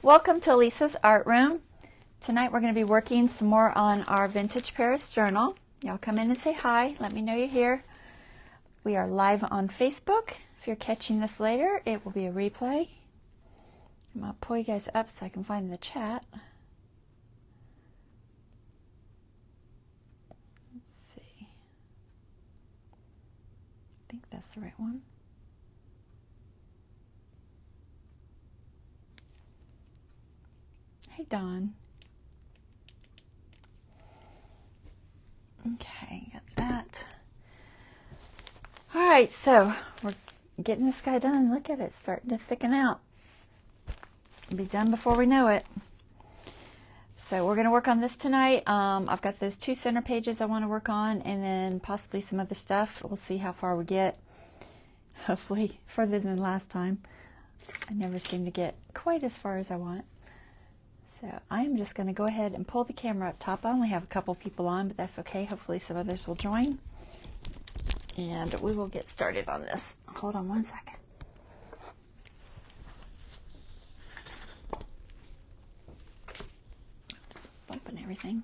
Welcome to Lisa's Art Room. Tonight we're going to be working some more on our Vintage Paris journal. Y'all come in and say hi. Let me know you're here. We are live on Facebook. If you're catching this later, it will be a replay. I'm going to pull you guys up so I can find the chat. Let's see. I think that's the right one. Hey, Dawn. Okay, got that. All right, so we're getting this guy done. Look at it, it's starting to thicken out. It'll be done before we know it. So we're going to work on this tonight. I've got those 2 center pages I want to work on, and then possibly some other stuff. We'll see how far we get. Hopefully further than last time. I never seem to get quite as far as I want. So I'm just going to go ahead and pull the camera up top. I only have a couple people on, but that's okay. Hopefully some others will join. And we will get started on this. Hold on one second. Oops, bumping everything.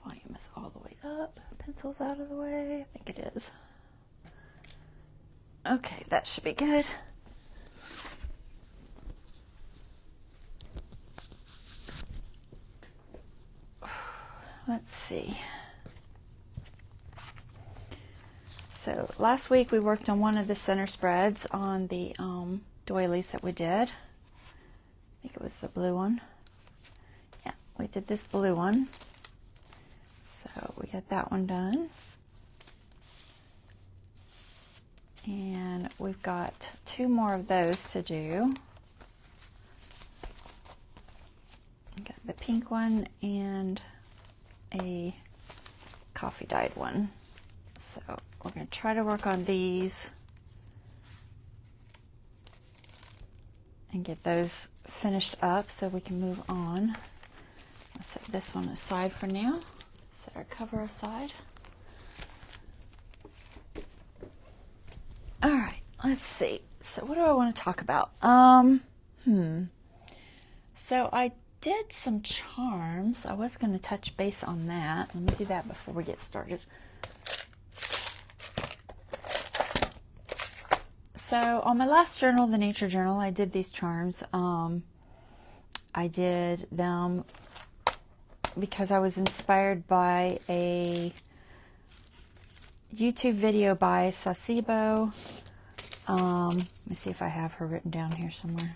Volume is all the way up. Pencil's out of the way. I think it is. Okay, that should be good. Let's see. So last week we worked on one of the center spreads on the doilies that we did. I think it was the blue one. Yeah, we did this blue one. So we got that one done. And we've got 2 more of those to do. Got the pink one and a coffee dyed one. So we're going to try to work on these and get those finished up so we can move on. I'll set this one aside for now. Set our cover aside. All right, let's see. So what do I want to talk about? So I did some charms. I was going to touch base on that. Let me do that before we get started. So on my last journal, the nature journal, I did these charms. I did them because I was inspired by a YouTube video by Saacibo. Let me see if I have her written down here somewhere.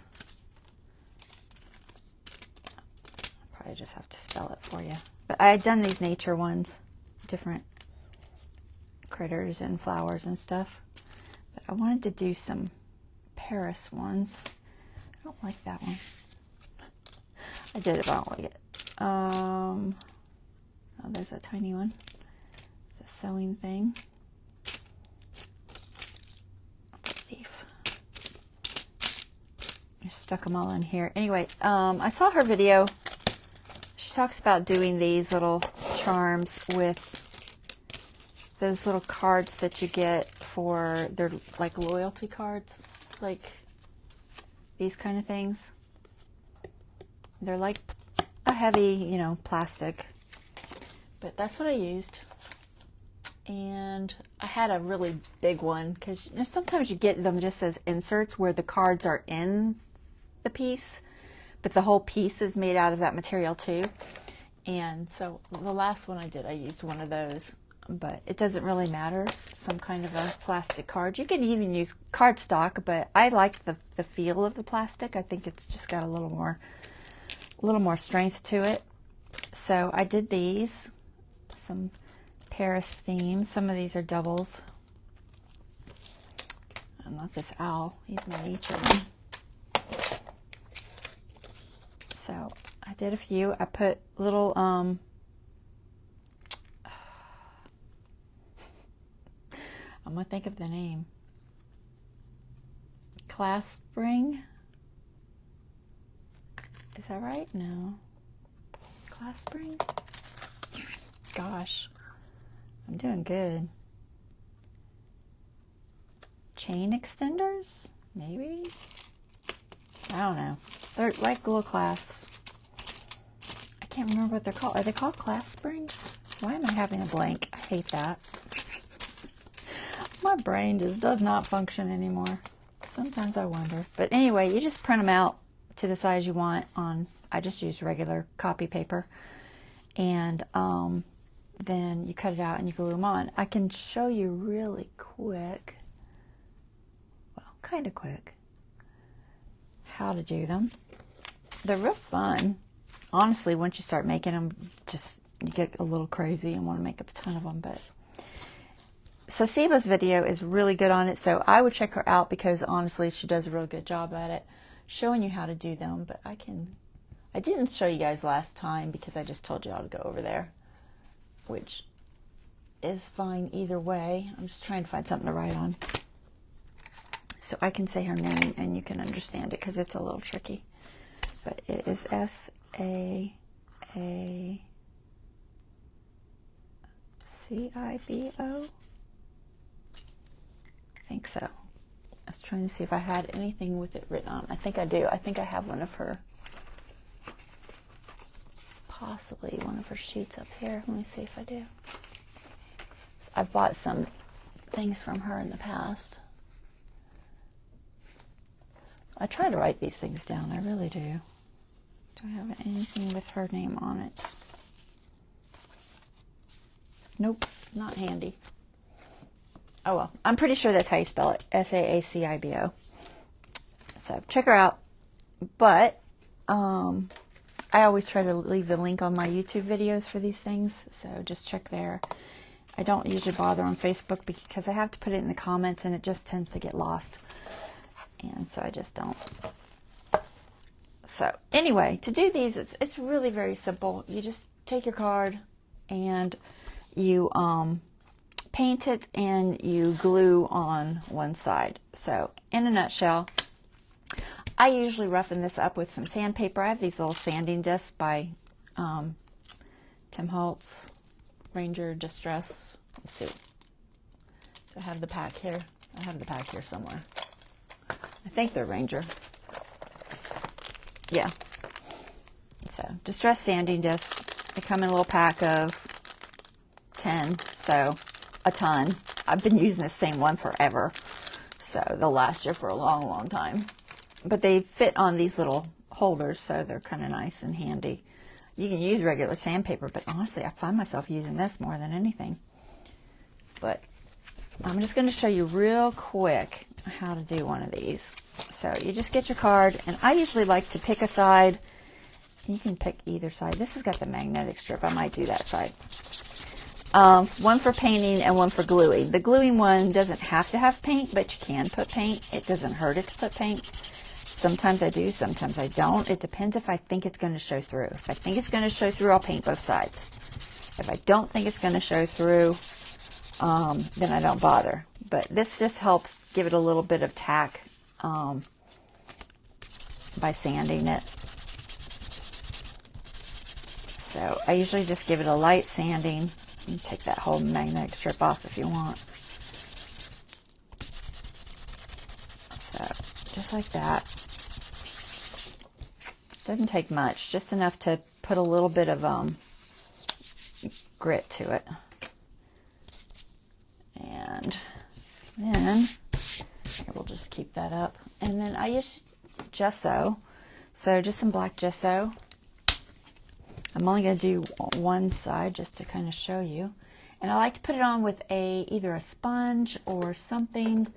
I'll probably just have to spell it for you. But I had done these nature ones, different critters and flowers and stuff. But I wanted to do some Paris ones. I don't like that one. I did it, but I don't like it. Oh, there's a tiny one. It's a sewing thing. Leaf. I stuck them all in here. Anyway, I saw her video. She talks about doing these little charms with those little cards that you get for, they're like loyalty cards, like these kind of things. They're like a heavy, you know, plastic, but that's what I used. And I had a really big one because, you know, sometimes you get them just as inserts where the cards are in the piece, but the whole piece is made out of that material too. And so the last one I did, I used one of those, but it doesn't really matter. Some kind of a plastic card. You can even use cardstock, but I like the feel of the plastic. I think it's just got a little more strength to it. So I did these, some Paris themes. Some of these are doubles. I love this owl. He's my nature one. So I did a few. I put little I'm gonna think of the name. Clasp ring. Is that right? No. Clasp ring? Gosh, I'm doing good. Chain extenders, maybe? I don't know. They're like little clasps. I can't remember what they're called. Are they called clasp springs? Why am I having a blank? I hate that. My brain just does not function anymore. Sometimes I wonder. But anyway, you just print them out to the size you want on, I just use regular copy paper. And then you cut it out and you glue them on. I can show you really quick, well, kind of quick, how to do them. They're real fun. Honestly, once you start making them, you get a little crazy and want to make a ton of them. But Saacibo's video is really good on it, so I would check her out because honestly, she does a real good job at it, showing you how to do them. But I didn't show you guys last time because I just told you all to go over there, which is fine either way. I'm just trying to find something to write on so I can say her name and you can understand it because it's a little tricky. But it is Saacibo. I think so. I was trying to see if I had anything with it written on. I think I do. I think I have one of her, possibly one of her sheets up here. Let me see if I do. I've bought some things from her in the past. I try to write these things down. I really do. Do I have anything with her name on it? Nope, not handy. Oh well, I'm pretty sure that's how you spell it. Saacibo. So check her out. But I always try to leave the link on my YouTube videos for these things, so just check there. I don't usually bother on Facebook because I have to put it in the comments and it just tends to get lost. And so I just don't. So anyway, to do these, it's really very simple. You just take your card and you paint it and you glue on one side. So in a nutshell, I usually roughen this up with some sandpaper. I have these little sanding discs by Tim Holtz, Ranger Distress. Let's see. I have the pack here. I have the pack here somewhere. I think they're Ranger. Yeah. So Distress sanding discs. They come in a little pack of 10, so a ton. I've been using the same one forever, so they'll last you for a long, long time. But they fit on these little holders, so they're kind of nice and handy. You can use regular sandpaper, but honestly, I find myself using this more than anything. But I'm just going to show you real quick how to do one of these. So you just get your card, and I usually like to pick a side. You can pick either side. This has got the magnetic strip. I might do that side. One for painting and one for gluing. The gluing one doesn't have to have paint, but you can put paint. It doesn't hurt it to put paint. Sometimes I do, sometimes I don't. It depends if I think it's going to show through. If I think it's going to show through, I'll paint both sides. If I don't think it's going to show through, then I don't bother. But this just helps give it a little bit of tack by sanding it. So I usually just give it a light sanding. You can take that whole magnetic strip off if you want. So just like that. Doesn't take much, just enough to put a little bit of grit to it. And then we'll just keep that up. And then I use gesso, so just some black gesso. I'm only going to do one side just to kind of show you. And I like to put it on with either a sponge or something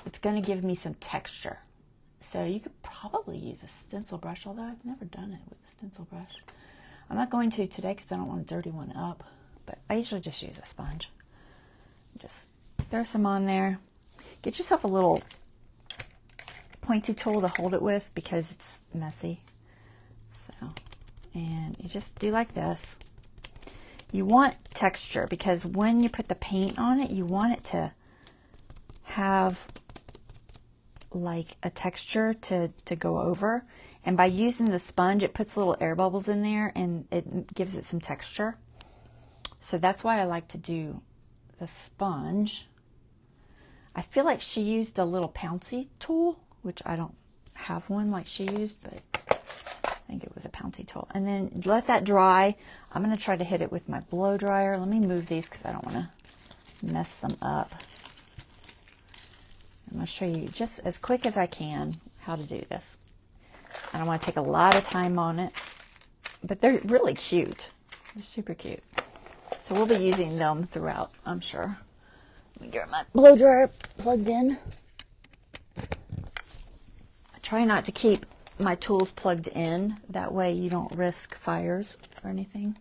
that's going to give me some texture. So you could probably use a stencil brush, although I've never done it with a stencil brush. I'm not going to today because I don't want to dirty one up, but I usually just use a sponge. Just throw some on there. Get yourself a little pointy tool to hold it with because it's messy. So, and you just do like this. You want texture because when you put the paint on it, you want it to have like a texture to go over. And by using the sponge, it puts little air bubbles in there and it gives it some texture. So that's why I like to do the sponge. I feel like she used a little pouncy tool, which I don't have one like she used, but I think it was a pouncy tool. And then let that dry. I'm going to try to hit it with my blow dryer. Let me move these because I don't want to mess them up. I'm going to show you just as quick as I can how to do this. I don't want to take a lot of time on it, but they're really cute. They're super cute. So we'll be using them throughout, I'm sure. Let me get my blow dryer plugged in. I try not to keep my tools plugged in. That way you don't risk fires or anything.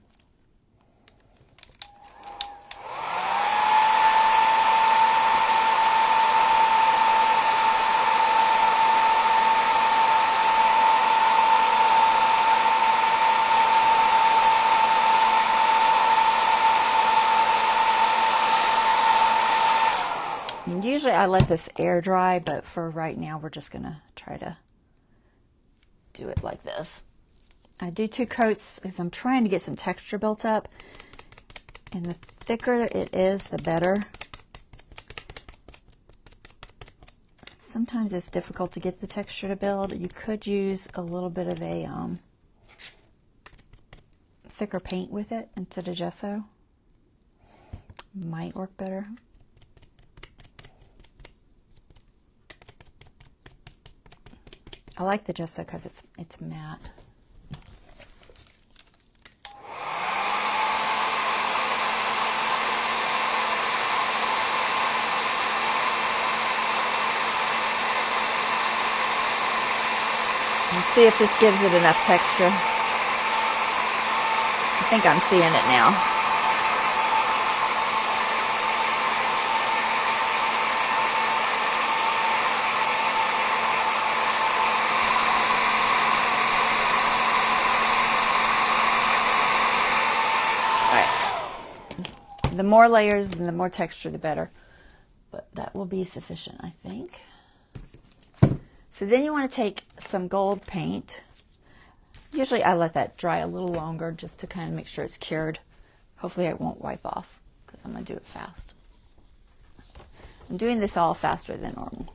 Usually I let this air dry, but for right now we're just going to try to do it like this. I do 2 coats because I'm trying to get some texture built up, and the thicker it is, the better. Sometimes it's difficult to get the texture to build. You could use a little bit of a thicker paint with it instead of gesso. Might work better. I like the gesso because it's matte. Let's see if this gives it enough texture. I think I'm seeing it now. The more layers and the more texture, the better. But that will be sufficient, I think. So then you want to take some gold paint. Usually I let that dry a little longer just to kind of make sure it's cured. Hopefully it won't wipe off because I'm going to do it fast. I'm doing this all faster than normal.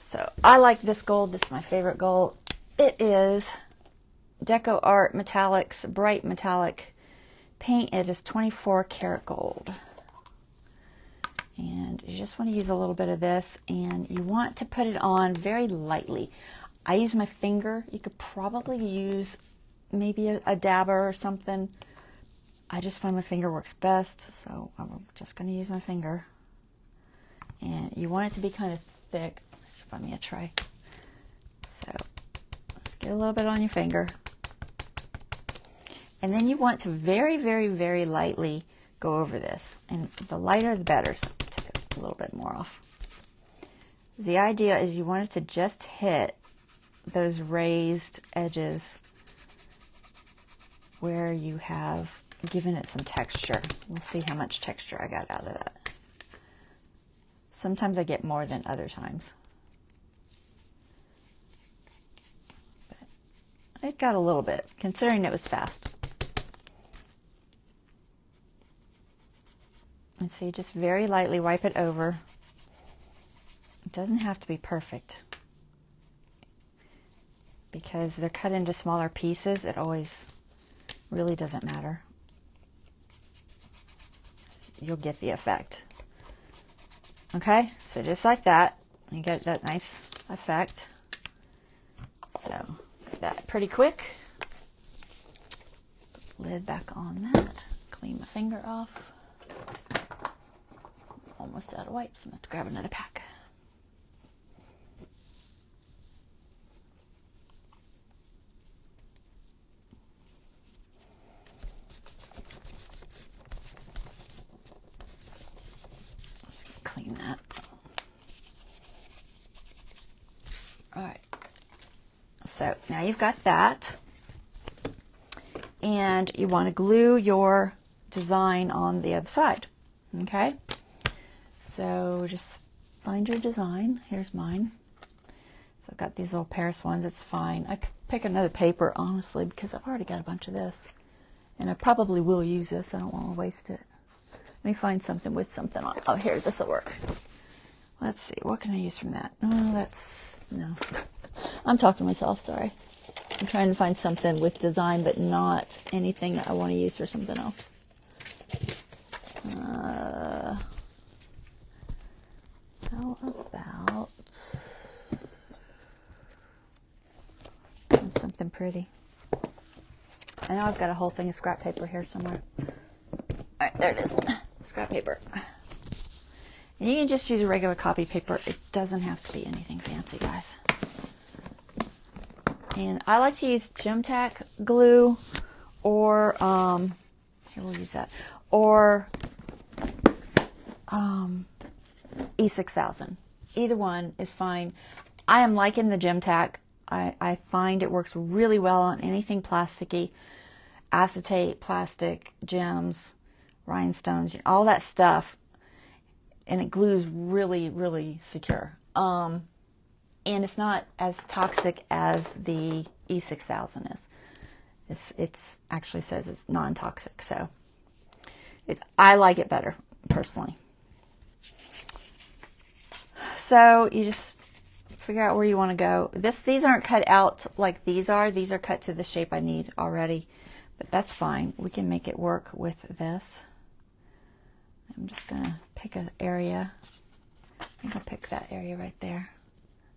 So I like this gold. This is my favorite gold. It is Deco Art Metallics, bright metallic paint. It is 24 karat gold, and you just want to use a little bit of this, and you want to put it on very lightly. I use my finger. You could probably use maybe a dabber or something. I just find my finger works best, so I'm just going to use my finger. And you want it to be kind of thick. Let's find me a tray. So let's get a little bit on your finger. And then you want to very, very, very lightly go over this. And the lighter, the better. So take a little bit more off. The idea is you want it to just hit those raised edges where you have given it some texture. We'll see how much texture I got out of that. Sometimes I get more than other times. But it got a little bit, considering it was fast. And so you just very lightly wipe it over. It doesn't have to be perfect. Because they're cut into smaller pieces, it always really doesn't matter. You'll get the effect. Okay, so just like that, you get that nice effect. So, get that pretty quick. Put the lid back on that. Clean my finger off. Almost out of wipes. I'm going to have to grab another pack. I'm just going to clean that. All right. So now you've got that. And you want to glue your design on the other side. Okay? So just find your design. Here's mine. So I've got these little Paris ones. It's fine. I could pick another paper, honestly, because I've already got a bunch of this. And I probably will use this. I don't want to waste it. Let me find something with something on. Oh, here, this will work. Let's see. What can I use from that? Oh, no. I'm talking to myself, sorry. I'm trying to find something with design, but not anything that I want to use for something else. How about something pretty? I know I've got a whole thing of scrap paper here somewhere. Alright, there it is. Scrap paper. And you can just use regular copy paper. It doesn't have to be anything fancy, guys. And I like to use Gem Tack glue or, here we'll use that, or E6000. Either one is fine. I am liking the Gem Tack. I find it works really well on anything plasticky, acetate, plastic, gems, rhinestones, all that stuff. And it glues really, really secure. And it's not as toxic as the E6000 is. It's actually says it's non-toxic, so I like it better personally. So you just figure out where you want to go. These aren't cut out like these are. These are cut to the shape I need already, but that's fine. We can make it work with this. I'm just gonna pick an area. I think I'll pick that area right there.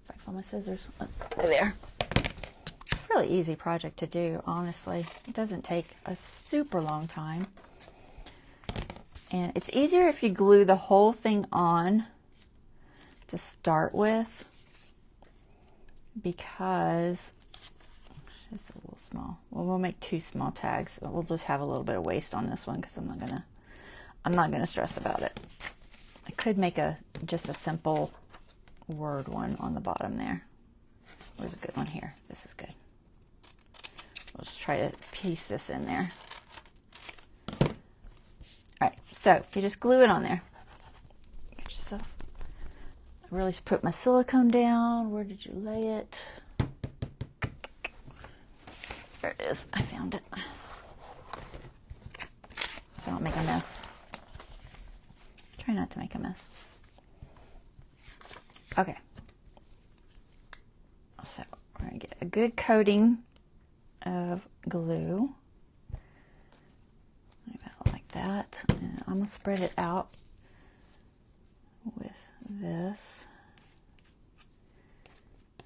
If I find my scissors, there. It's a really easy project to do, honestly. It doesn't take a super long time. And it's easier if you glue the whole thing on to start with, because it's a little small. Well, we'll make 2 small tags. We'll just have a little bit of waste on this one because I'm not gonna stress about it. I could make just a simple word one on the bottom there. Where's a good one here? This is good. We'll just try to piece this in there. All right, so you just glue it on there. Get yourself. I really should put my silicone down. Where did you lay it? There it is. I found it. So I don't make a mess. Try not to make a mess. Okay. So we're going to get a good coating of glue. About like that. And I'm going to spread it out with this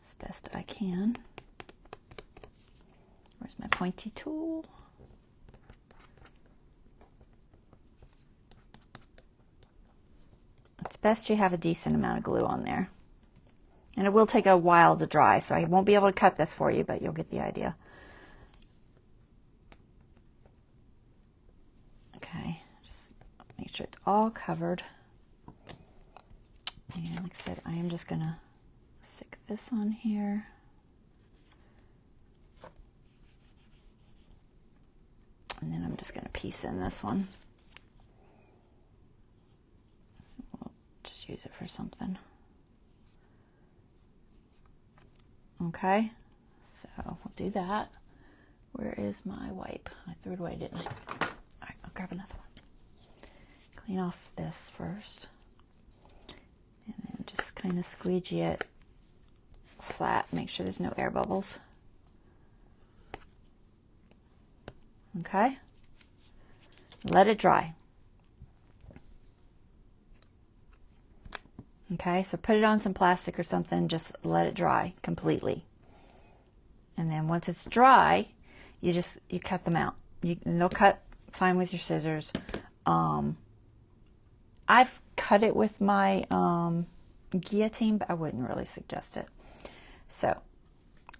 as best I can. Where's my pointy tool? It's best you have a decent amount of glue on there. And it will take a while to dry, so I won't be able to cut this for you, but you'll get the idea. Okay, just make sure it's all covered. And like I said, I am just gonna stick this on here. And then I'm just gonna piece in this one. We'll just use it for something. Okay, so we'll do that. Where is my wipe? I threw it away, didn't I? All right, I'll grab another one. Clean off this first. And then just kind of squeegee it flat. Make sure there's no air bubbles. Okay. Let it dry. Okay, so put it on some plastic or something, just let it dry completely. And then once it's dry, you cut them out. And they'll cut fine with your scissors. I've cut it with my guillotine, but I wouldn't really suggest it. So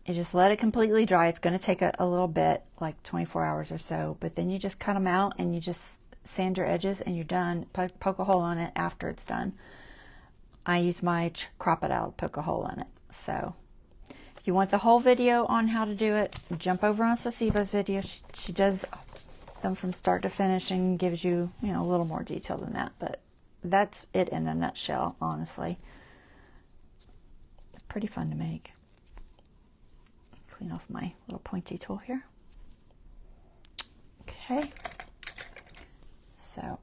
you just let it completely dry. It's going to take a little bit, like 24 hours or so, but then you just cut them out and you just sand your edges and you're done. Poke a hole in it after it's done. I use my crop it out, poke a hole in it. So if you want the whole video on how to do it, jump over on Saacibo's video. She does them from start to finish and gives you, a little more detail than that. But that's it in a nutshell, honestly. It's pretty fun to make. Clean off my little pointy tool here. Okay. Okay. So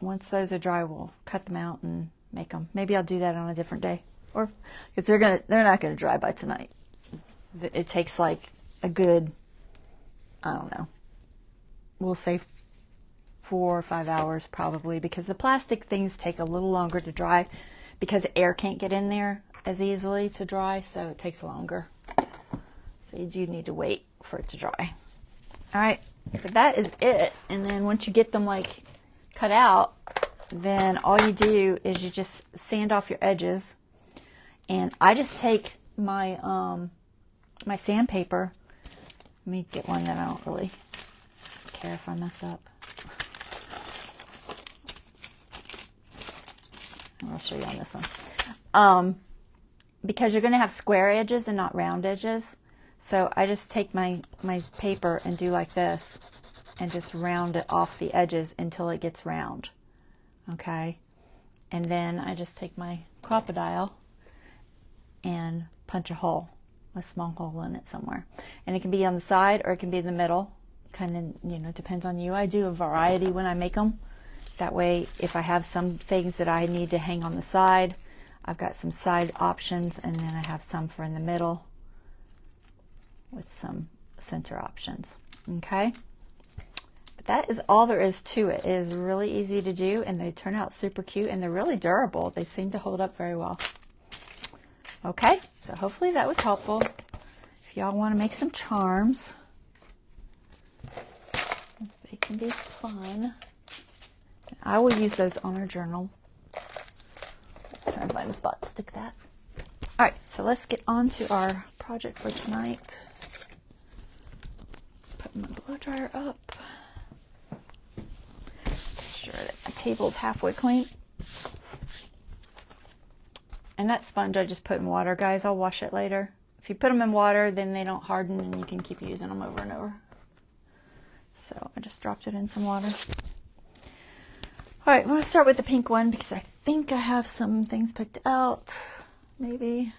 once those are dry, we'll cut them out and make them. Maybe I'll do that on a different day, or because they're not gonna dry by tonight. It takes like a good, I don't know, we'll say 4 or 5 hours probably, because the plastic things take a little longer to dry because air can't get in there as easily to dry, so it takes longer. So you do need to wait for it to dry. All right, but that is it. And then once you get them like cut out, then all you do is you just sand off your edges. And I just take my my sandpaper. Let me get one that I don't really care if I mess up. I'll show you on this one. Because you're going to have square edges and not round edges. So I just take my paper and do like this and just round it off the edges until it gets round. Okay? And then I just take my crocodile and punch a hole, a small hole in it somewhere. And it can be on the side or it can be in the middle. Kind of, you know, depends on you. I do a variety when I make them. That way, if I have some things that I need to hang on the side, I've got some side options, and then I have some for in the middle with some center options. Okay? But that is all there is to it. It is really easy to do, and they turn out super cute, and they're really durable. They seem to hold up very well. Okay? So hopefully that was helpful. If y'all want to make some charms, they can be fun. I will use those on our journal. Let's try and find a spot to stick that. All right, so let's get on to our project for tonight. Put my blow dryer up. Make sure that my table's halfway clean. And that sponge I just put in water, guys. I'll wash it later. If you put them in water, then they don't harden and you can keep using them over and over. So I just dropped it in some water. All right, I'm going to start with the pink one because I think I have some things picked out, maybe.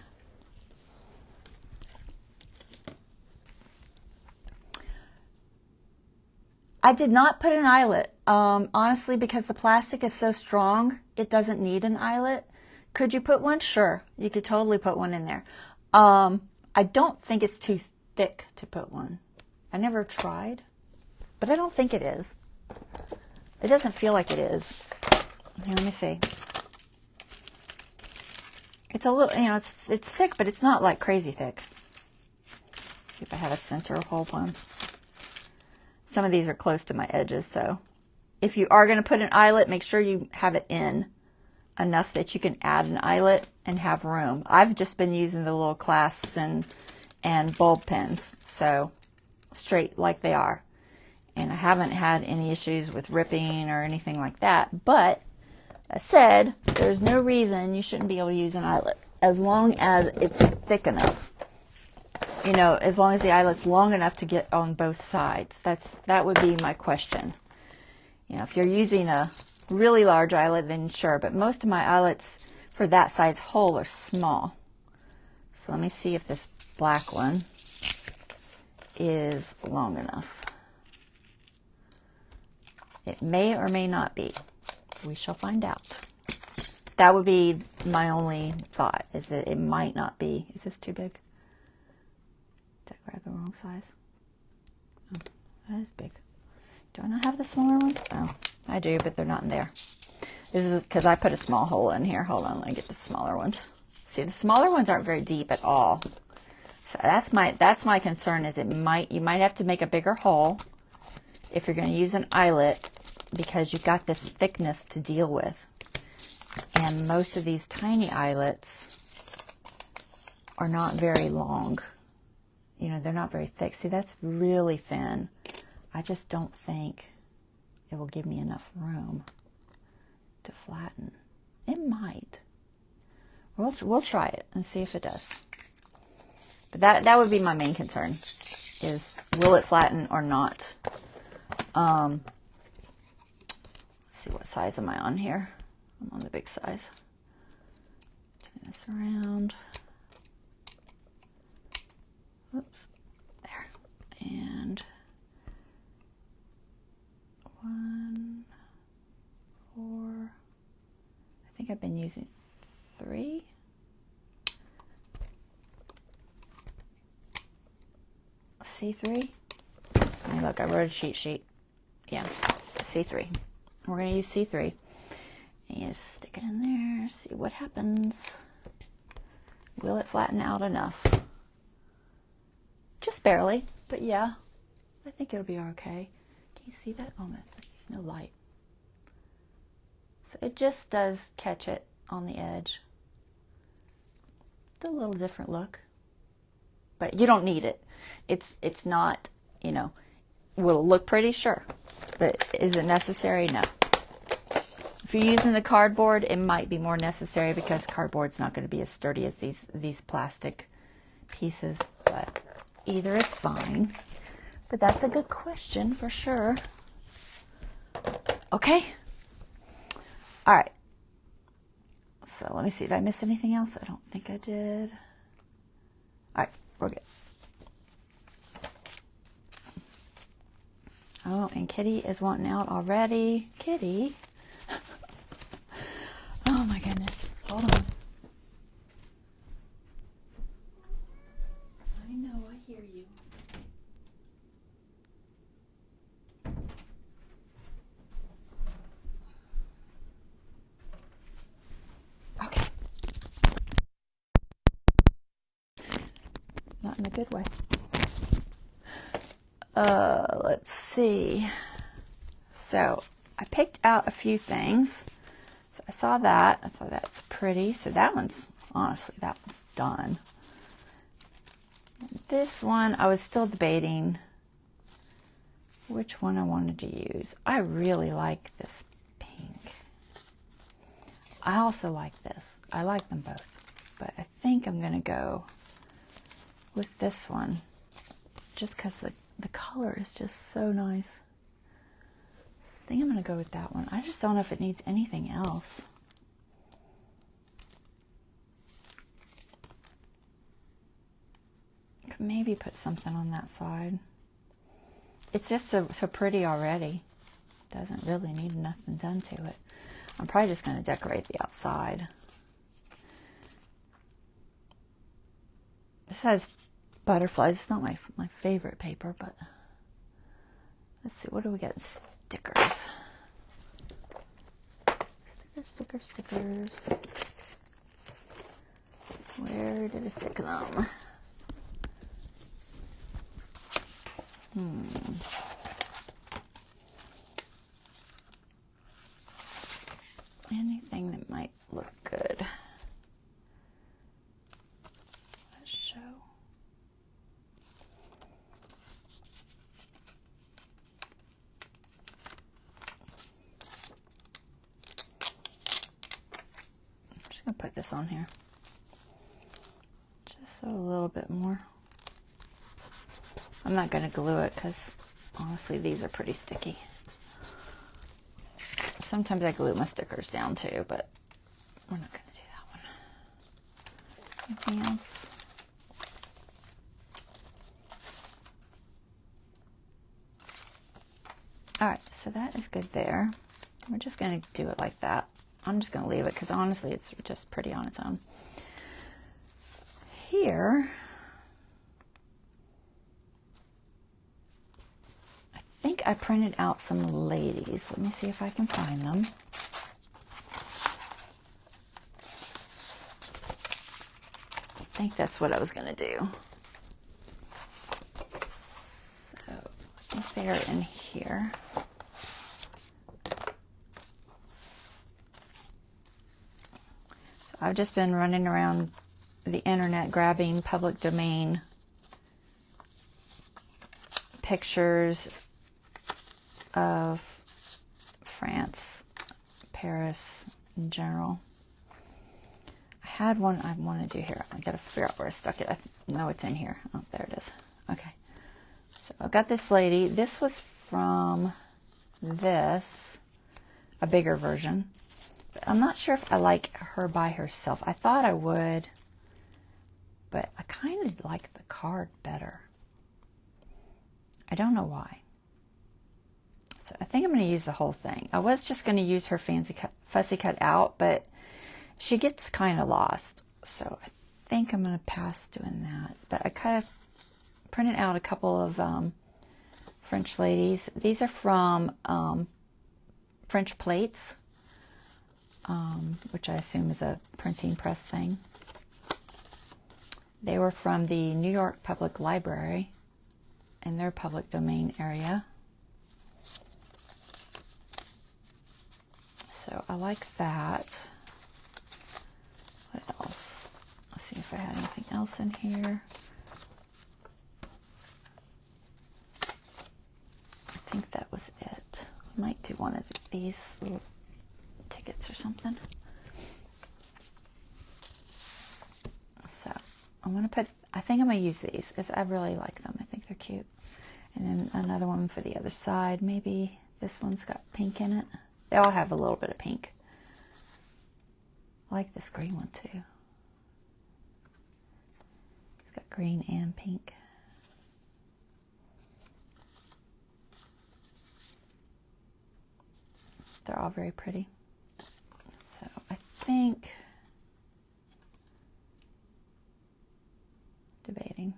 I did not put an eyelet, honestly, because the plastic is so strong, it doesn't need an eyelet. Could you put one? Sure, you could totally put one in there. I don't think it's too thick to put one. I never tried, but I don't think it is. It doesn't feel like it is. Here, let me see. It's a little, you know, it's thick, but it's not like crazy thick. See if I have a center hole one. Some of these are close to my edges, so if you are going to put an eyelet, make sure you have it in enough that you can add an eyelet and have room. I've just been using the little clasps and bulb pins, so straight like they are. And I haven't had any issues with ripping or anything like that. But that said, there's no reason you shouldn't be able to use an eyelet as long as it's thick enough. You know, as long as the eyelet's long enough to get on both sides. That would be my question. You know, if you're using a really large eyelet, then sure. But most of my eyelets for that size hole are small. So let me see if this black one is long enough. It may or may not be. We shall find out. That would be my only thought, is that it might not be. Is this too big? Did I grab the wrong size? Oh, that is big. Do I not have the smaller ones? Oh, I do, but they're not in there. This is because I put a small hole in here. Hold on, let me get the smaller ones. See, the smaller ones aren't very deep at all. So that's my concern, is you might have to make a bigger hole if you're going to use an eyelet, because you've got this thickness to deal with. And most of these tiny eyelets are not very long. You know, they're not very thick. See, that's really thin. I just don't think it will give me enough room to flatten. It might. We'll try it and see if it does. But that would be my main concern, is will it flatten or not? Let's see, what size am I on here? I'm on the big size. Turn this around. Oops. There. And 1, 4. I think I've been using 3. C3. I mean, look, I wrote a cheat sheet. Yeah, C3. We're going to use C3. And you just stick it in there, see what happens. Will it flatten out enough? Just barely, but yeah, I think it'll be okay. Can you see that? Oh, there's no light. So it just does catch it on the edge. It's a little different look, but you don't need it. It's not, you know, will it look pretty? Sure. But is it necessary? No. If you're using the cardboard, it might be more necessary because cardboard's not going to be as sturdy as these plastic pieces, but either is fine. But that's a good question for sure. Okay. All right. So let me see. Did I miss anything else? I don't think I did. All right. We're good. Oh, and Kitty is wanting out already. Kitty. Oh my goodness. Hold on. I know, I hear you. Okay. Not in a good way. Let's see. So I picked out a few things. So I saw that. I thought that's pretty. So that one's, honestly, that one's done. This one, I was still debating which one I wanted to use. I really like this pink. I also like this. I like them both. But I think I'm going to go with this one. Just because the color is just so nice. I think I'm going to go with that one. I just don't know if it needs anything else. Could maybe put something on that side. It's just so pretty already. Doesn't really need nothing done to it. I'm probably just going to decorate the outside. It says butterflies. It's not my favorite paper, but let's see. What do we get? Stickers. Stickers. Where did I stick them? Anything that might look good. Let's show. I'm just going to put this on here. Just a little bit more. I'm not going to glue it because honestly these are pretty sticky. Sometimes I glue my stickers down too, but we're not going to do that one. Anything else? Alright, so that is good there. We're just going to do it like that. I'm just going to leave it because honestly it's just pretty on its own. Here, I think I printed out some ladies. Let me see if I can find them. I think that's what I was going to do. So I think they're in here. So I've just been running around the internet grabbing public domain pictures of France, Paris in general. I had one I want to do here. I gotta figure out where I stuck it. I know it's in here. Oh, there it is. Okay. So I've got this lady. This was from this, a bigger version. But I'm not sure if I like her by herself. I thought I would, but I kind of like the card better. I don't know why. So I think I'm going to use the whole thing. I was just going to use her fussy cut out, but she gets kind of lost. So I think I'm going to pass doing that. But I kind of printed out a couple of French ladies. These are from French plates, which I assume is a printing press thing. They were from the New York Public Library in their public domain area. So I like that. What else? Let's see if I had anything else in here. I think that was it. I might do one of these little tickets or something. So I'm going to put, I think I'm going to use these because I really like them. I think they're cute. And then another one for the other side. Maybe this one's got pink in it. They all have a little bit of pink. I like this green one too. It's got green and pink. They're all very pretty. So I think, debating,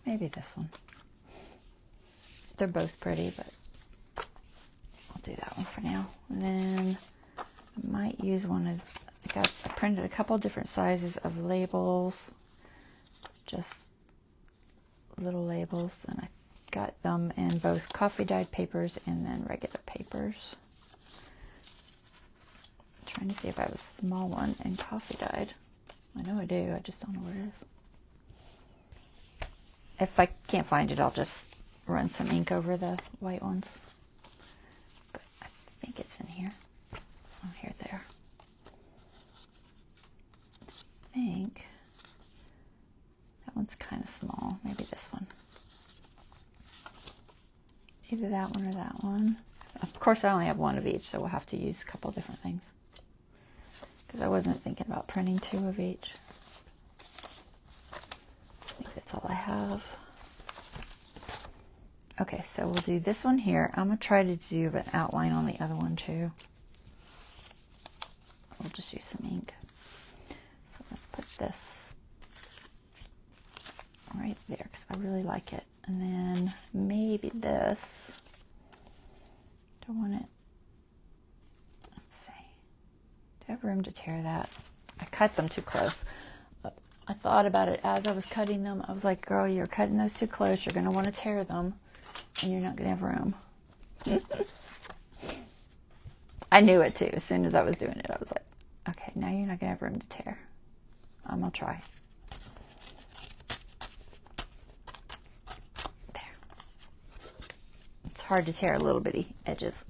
maybe this one. They're both pretty, but I'll do that one for now. And then I might use one of, I printed a couple different sizes of labels, just little labels, and I got them in both coffee dyed papers and then regular papers. I'm trying to see if I have a small one in coffee dyed. I know I do, I just don't know where it is. If I can't find it, I'll just run some ink over the white ones. But I think it's in here. Oh, here, there. I think that one's kind of small. Maybe this one. Either that one or that one. Of course, I only have one of each, so we'll have to use a couple different things. Because I wasn't thinking about printing two of each. I think that's all I have. Okay, so we'll do this one here. I'm going to try to do an outline on the other one too. We'll just use some ink. So let's put this right there because I really like it. And then maybe this. Do I want it? Let's see. Do I have room to tear that? I cut them too close. I thought about it as I was cutting them. I was like, girl, you're cutting those too close. You're going to want to tear them. And you're not going to have room. I knew it too. As soon as I was doing it, I was like, okay, now you're not going to have room to tear. I'm going to try. There. It's hard to tear little bitty edges.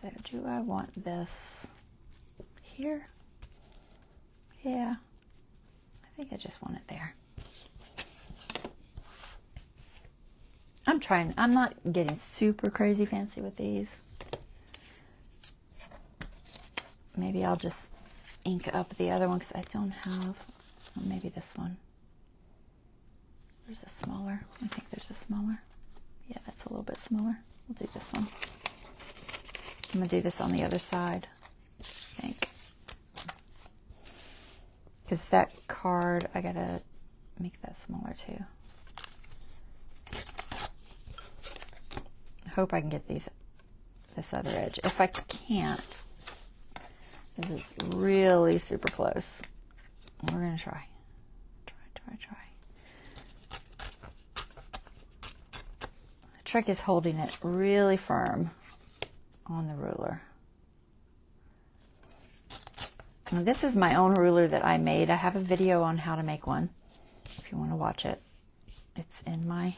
So do I want this here? Yeah, I think I just want it there. I'm not getting super crazy fancy with these. Maybe I'll just ink up the other one because I don't have, oh, maybe this one. There's a smaller, I think there's a smaller. Yeah, that's a little bit smaller. We'll do this one. I'm going to do this on the other side, I think. Because that card, I got to make that smaller too. I hope I can get this other edge. If I can't, this is really super close. We're going to try. The trick is holding it really firm on the ruler. Now, this is my own ruler that I made. I have a video on how to make one if you want to watch it. It's in my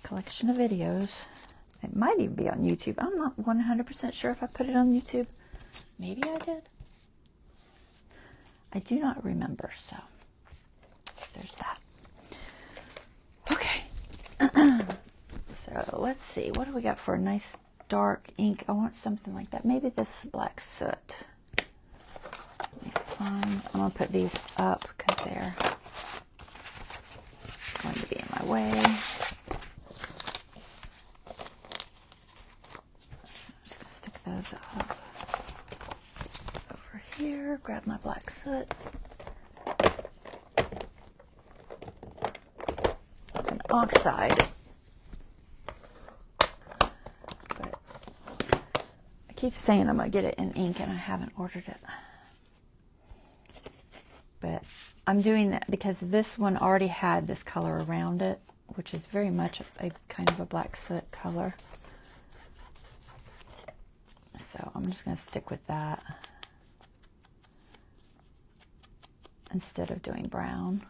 collection of videos. It might even be on YouTube. I'm not 100% sure if I put it on YouTube. Maybe I did. I do not remember, so there's that. Okay. So let's see, what do we got for a nice dark ink? I want something like that. Maybe this black soot. Let me find, I'm going to put these up because they're going to be in my way. I'm just going to stick those up over here, grab my black soot. It's an oxide. But I keep saying I'm going to get it in ink and I haven't ordered it. But I'm doing that because this one already had this color around it, which is very much a kind of a black soot color. So I'm just going to stick with that instead of doing brown.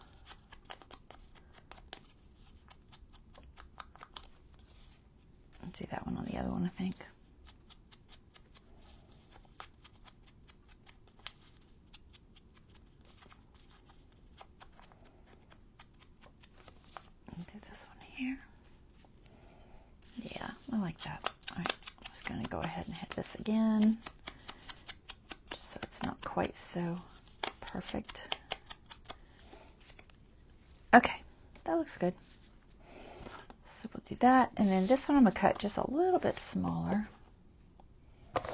I'll do that one on the other one, I think. Here. Yeah, I like that. All right, I'm just going to go ahead and hit this again, just so it's not quite so perfect. Okay, that looks good. So we'll do that, and then this one I'm going to cut just a little bit smaller. If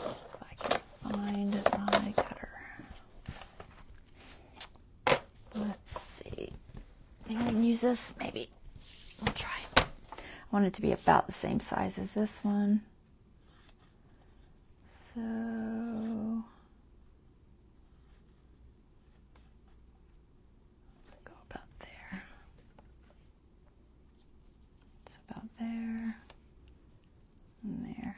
I can find my cutter. Let's see. I think I can use this, maybe. I'll try. I want it to be about the same size as this one. So go about there. It's about there and there.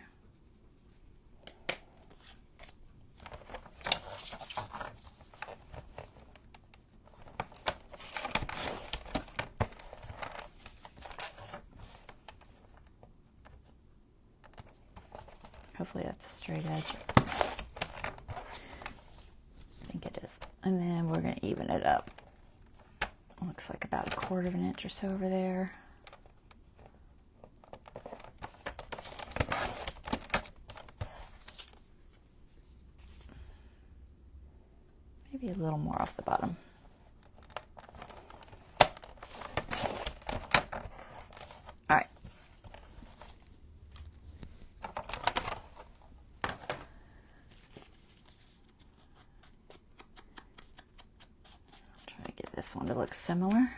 Hopefully that's a straight edge. I think it is. And then we're going to even it up. Looks like about 1/4 of an inch or so over there. Maybe a little more off the bottom. All right. This one to look similar.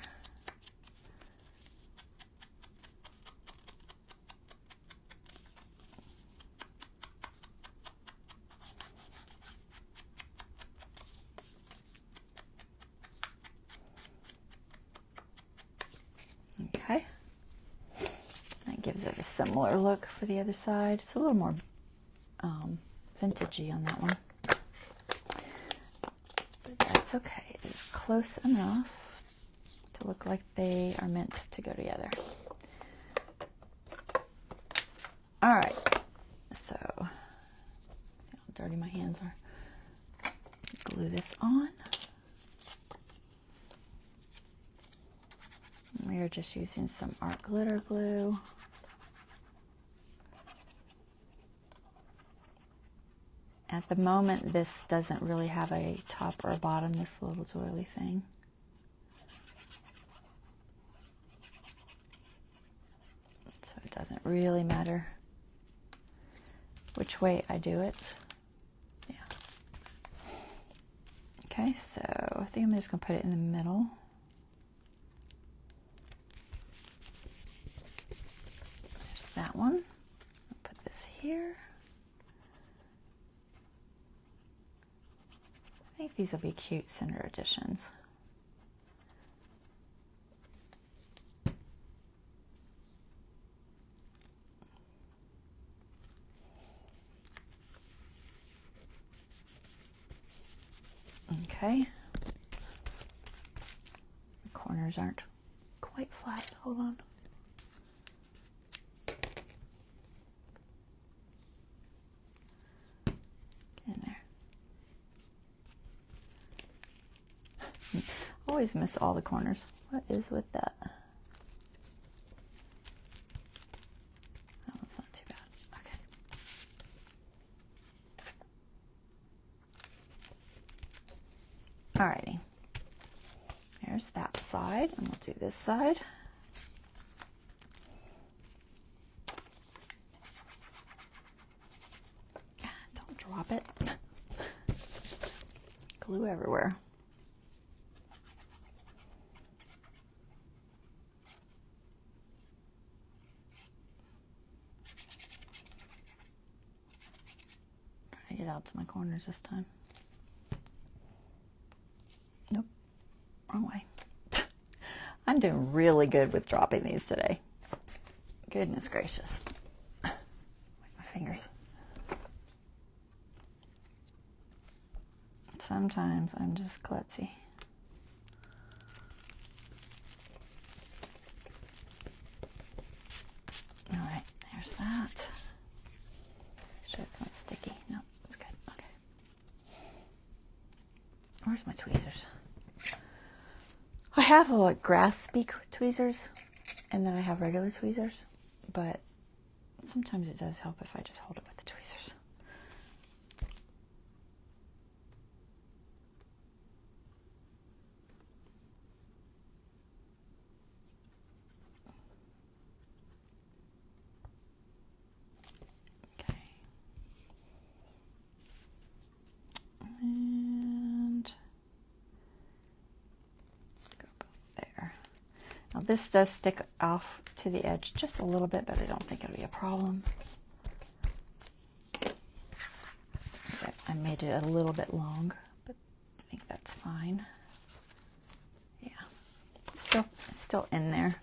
Okay. That gives it a similar look for the other side. It's a little more vintagey on that one. But that's okay. It's close enough to look like they are meant to go together. All right, so see how dirty my hands are. Glue this on. We are just using some art glitter glue. At the moment, this doesn't really have a top or a bottom, this little doily thing. So it doesn't really matter which way I do it. Yeah. Okay, so I think I'm just going to put it in the middle. There's that one. I'll put this here. I think these will be cute center additions. Okay. The corners aren't quite flat. Hold on. Get in there. always miss all the corners. What is with that? Oh, that's not too bad. Okay. Alrighty. There's that side, and we'll do this side. Don't drop it. Glue everywhere. Try to get out to my corners this time. Nope, wrong way. I'm doing really good with dropping these today. Goodness gracious. Wipe my fingers. Sometimes I'm just klutzy. All right, there's that. Make sure it's not sticky. No, it's good. Okay. Where's my tweezers? I have like graspy tweezers, and then I have regular tweezers, but sometimes it does help if I just hold it with the tweezers. Now this does stick off to the edge just a little bit, but I don't think it'll be a problem. So I made it a little bit long, but I think that's fine. Yeah, it's still in there.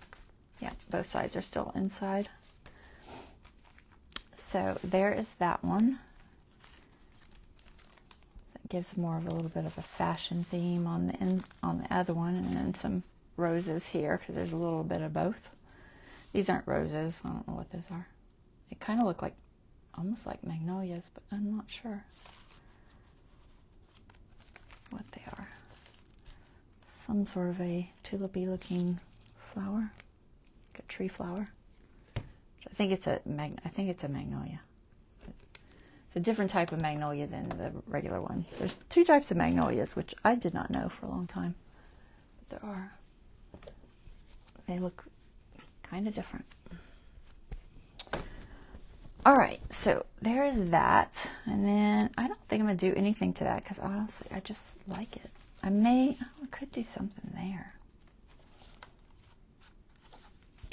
Yeah, both sides are still inside. So there is that one. That gives more of a little bit of a fashion theme on the other one, and then some roses here because there's a little bit of both. These aren't roses. I don't know what those are. They kind of look like almost like magnolias, but I'm not sure what they are. Some sort of a tulipy looking flower, like a tree flower. I think it's a magnolia. It's a different type of magnolia than the regular one. There's two types of magnolias, which I did not know for a long time, but there are. They look kind of different. All right, so there is that. And then I don't think I'm going to do anything to that because honestly, I just like it. I could do something there.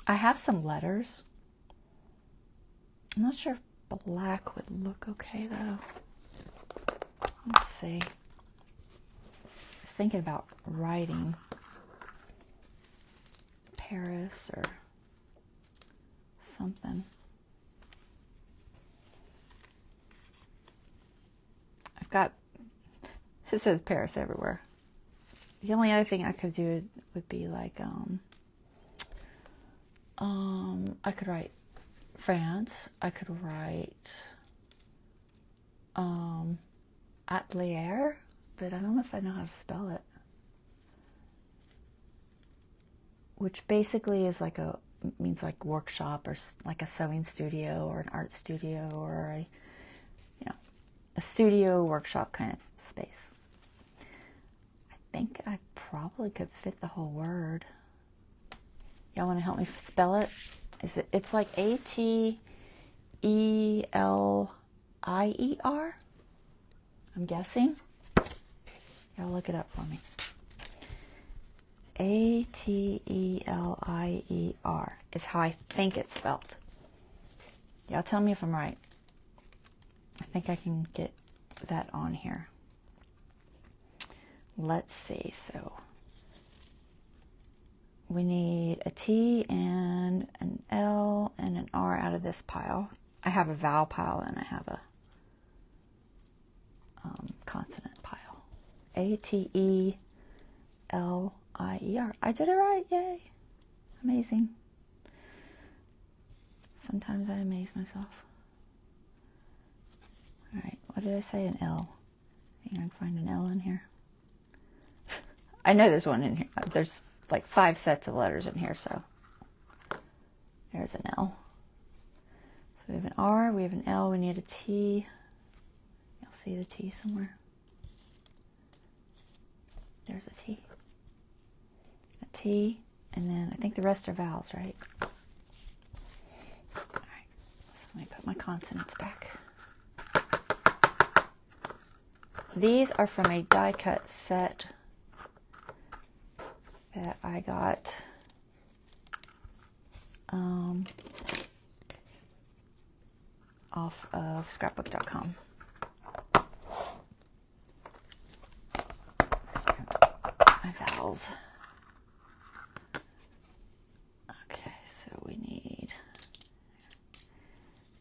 I have some letters. I'm not sure if black would look okay though. Let's see. I was thinking about writing Paris or something. I've got, it says Paris everywhere. The only other thing I could do would be like, I could write France. I could write, atelier, but I don't know if I know how to spell it. Which basically is means like workshop or like a sewing studio or an art studio or a studio workshop kind of space. I think I probably could fit the whole word. Y'all want to help me spell it? It's like Atelier? I'm guessing. Y'all look it up for me. Atelier is how I think it's spelled. Y'all tell me if I'm right. I think I can get that on here. Let's see. So we need a T and an L and an R out of this pile. I have a vowel pile and I have a consonant pile. Atelier. I did it right, yay. Amazing. Sometimes I amaze myself. All right, what did I say, an L? I think I can find an L in here. I know there's one in here. There's like 5 sets of letters in here, so there's an L. So we have an R, we have an L, we need a T. You'll see the T somewhere. There's a T. A T, and then I think the rest are vowels, right? All right, so let me put my consonants back. These are from a die cut set that I got off of scrapbook.com. My vowels. Okay, so we need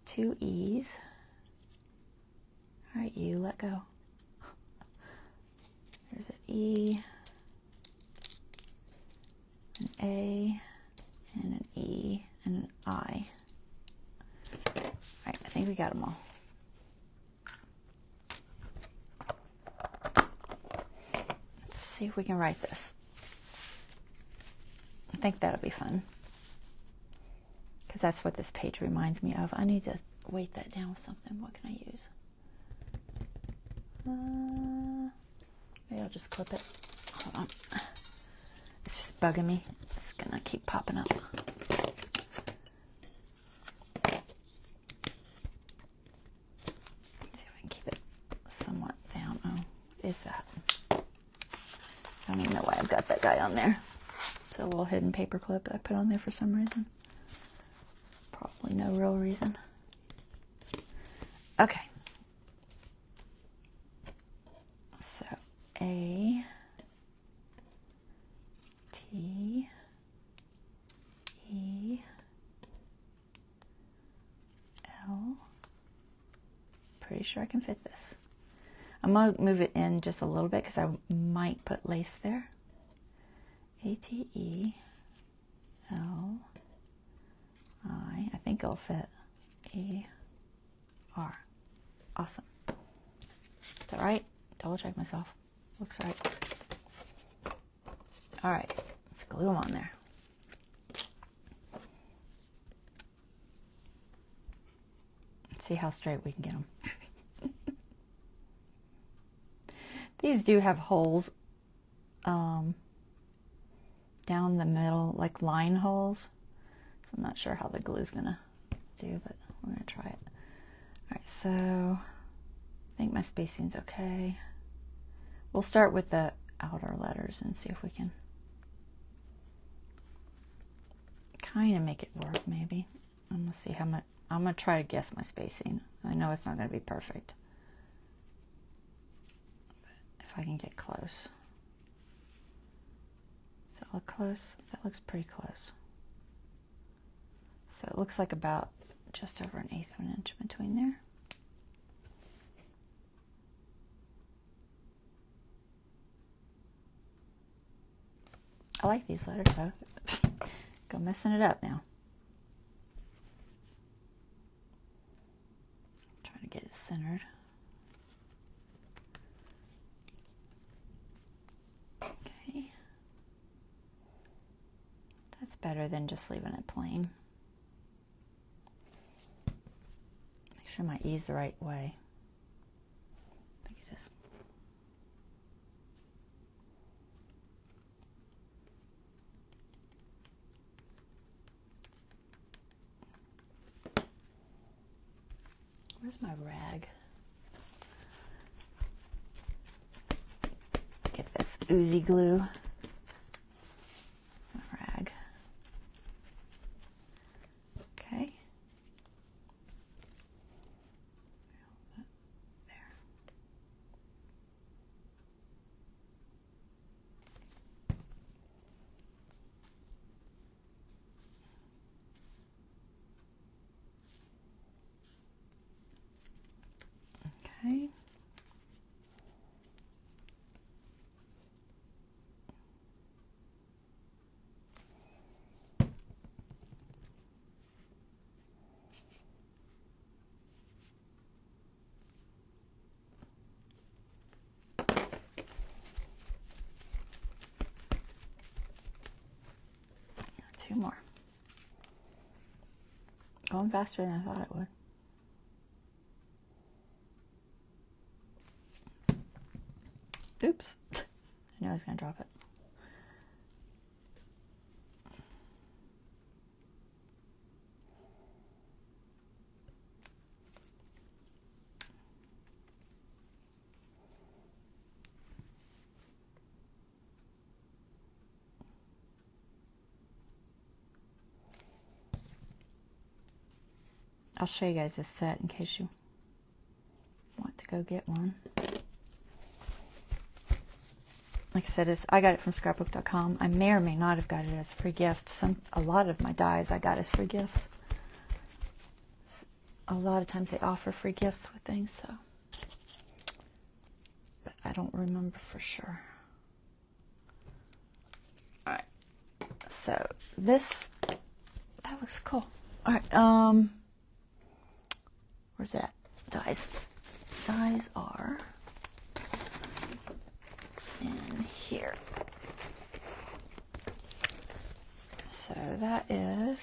2 E's. All right, you let go. There's an E, an A, and an E, and an I. All right, I think we got them all. Let's see if we can write this. I think that'll be fun, because that's what this page reminds me of. I need to weight that down with something. What can I use? Maybe I'll just clip it. Hold on. It's just bugging me. It's gonna keep popping up. Let's see if I can keep it somewhat down. Oh, what is that? I don't even know why I've got that guy on there. It's a little hidden paper clip I put on there for some reason. Probably no real reason. Okay. So A, T, E, L. Pretty sure I can fit this. I'm going to move it in just a little bit because I might put lace there. A, T, E, L, I. I think it'll fit. E, R. Awesome. Is that right? Double check myself. Looks right. All right, let's glue them on there. Let's see how straight we can get them. These do have holes down the middle, like line holes. So I'm not sure how the glue's gonna do, but we're gonna try it. All right, so I think my spacing's okay. We'll start with the outer letters and see if we can kind of make it work, maybe. I'm gonna see how much. I'm gonna try to guess my spacing. I know it's not gonna be perfect, but if I can get close. Does that look close? That looks pretty close. So it looks like about just over 1/8 of an inch between there. I like these letters though. Go messing it up now. Trying to get it centered. Okay. That's better than just leaving it plain. Make sure my E's the right way. I think it is. Where's my rag? Get this oozy glue. Rag. Okay. There. Okay. 2 more. Going faster than I thought it would. Oops. I knew I was going to drop it. I'll show you guys this set in case you want to go get one. Like I said, I got it from scrapbook.com. I may or may not have got it as a free gift. A lot of my dies I got as free gifts. A lot of times they offer free gifts with things, so. But I don't remember for sure. Alright. So this, that looks cool. Alright, where's it at? Dies. Dies are in here. So that is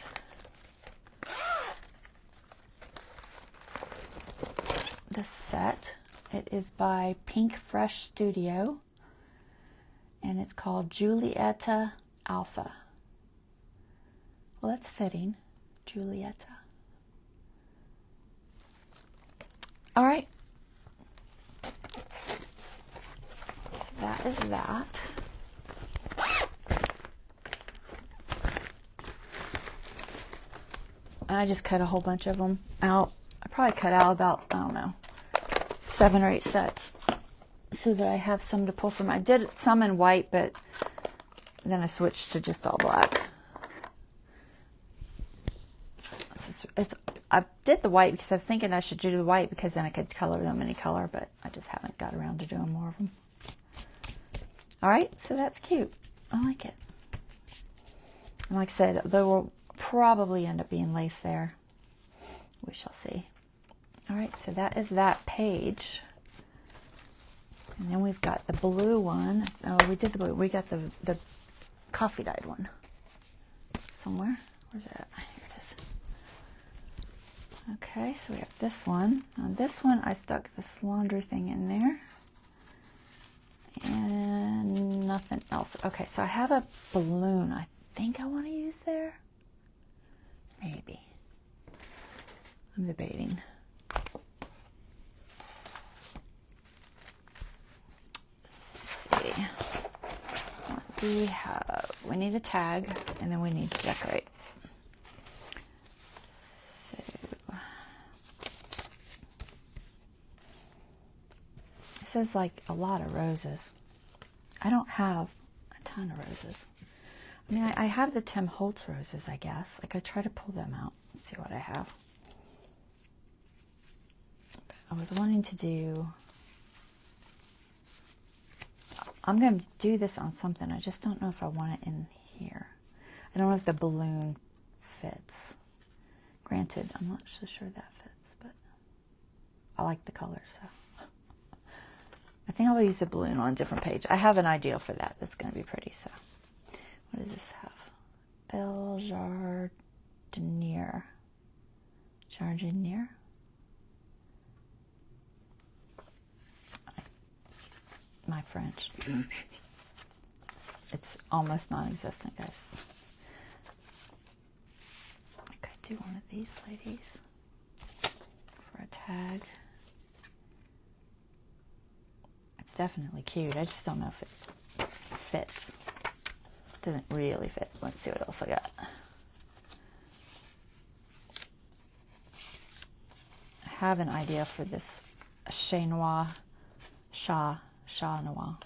the set. It is by Pink Fresh Studio and it's called Julieta Alpha. Well, that's fitting. Julieta. All right. So that is that. And I just cut a whole bunch of them out. I probably cut out about, I don't know, 7 or 8 sets so that I have some to pull from. I did some in white, but then I switched to just all black. I did the white because I was thinking I should do the white because then I could color them any color, but I just haven't got around to doing more of them. All right, so that's cute. I like it. And like I said, there will probably end up being lace there. We shall see. All right, so that is that page. And then we've got the blue one. Oh, we did the blue. We got the coffee dyed one somewhere. Where's it at? Here it is. Okay, so we have this one. On this one, I stuck this laundry thing in there. And nothing else. Okay, so I have a balloon I think I want to use there. Maybe. I'm debating. Let's see. What do we have? We need a tag, and then we need to decorate. So, it says like a lot of roses. I don't have a ton of roses. I mean, I have the Tim Holtz roses, I guess. I could try to pull them out and see what I have. I was wanting to do... I'm going to do this on something. I just don't know if I want it in here. I don't know if the balloon fits. Granted, I'm not so sure that fits, but I like the color, so... I think I'll use a balloon on a different page. I have an idea for that. That's going to be pretty, so... What does this have? Belle Jardiniere. Jardiniere? My French. It's almost non-existent, guys. I could do one of these ladies for a tag. It's definitely cute. I just don't know if it fits. It doesn't really fit. Let's see what else I got. I have an idea for this Chat Noir. Chat Noir.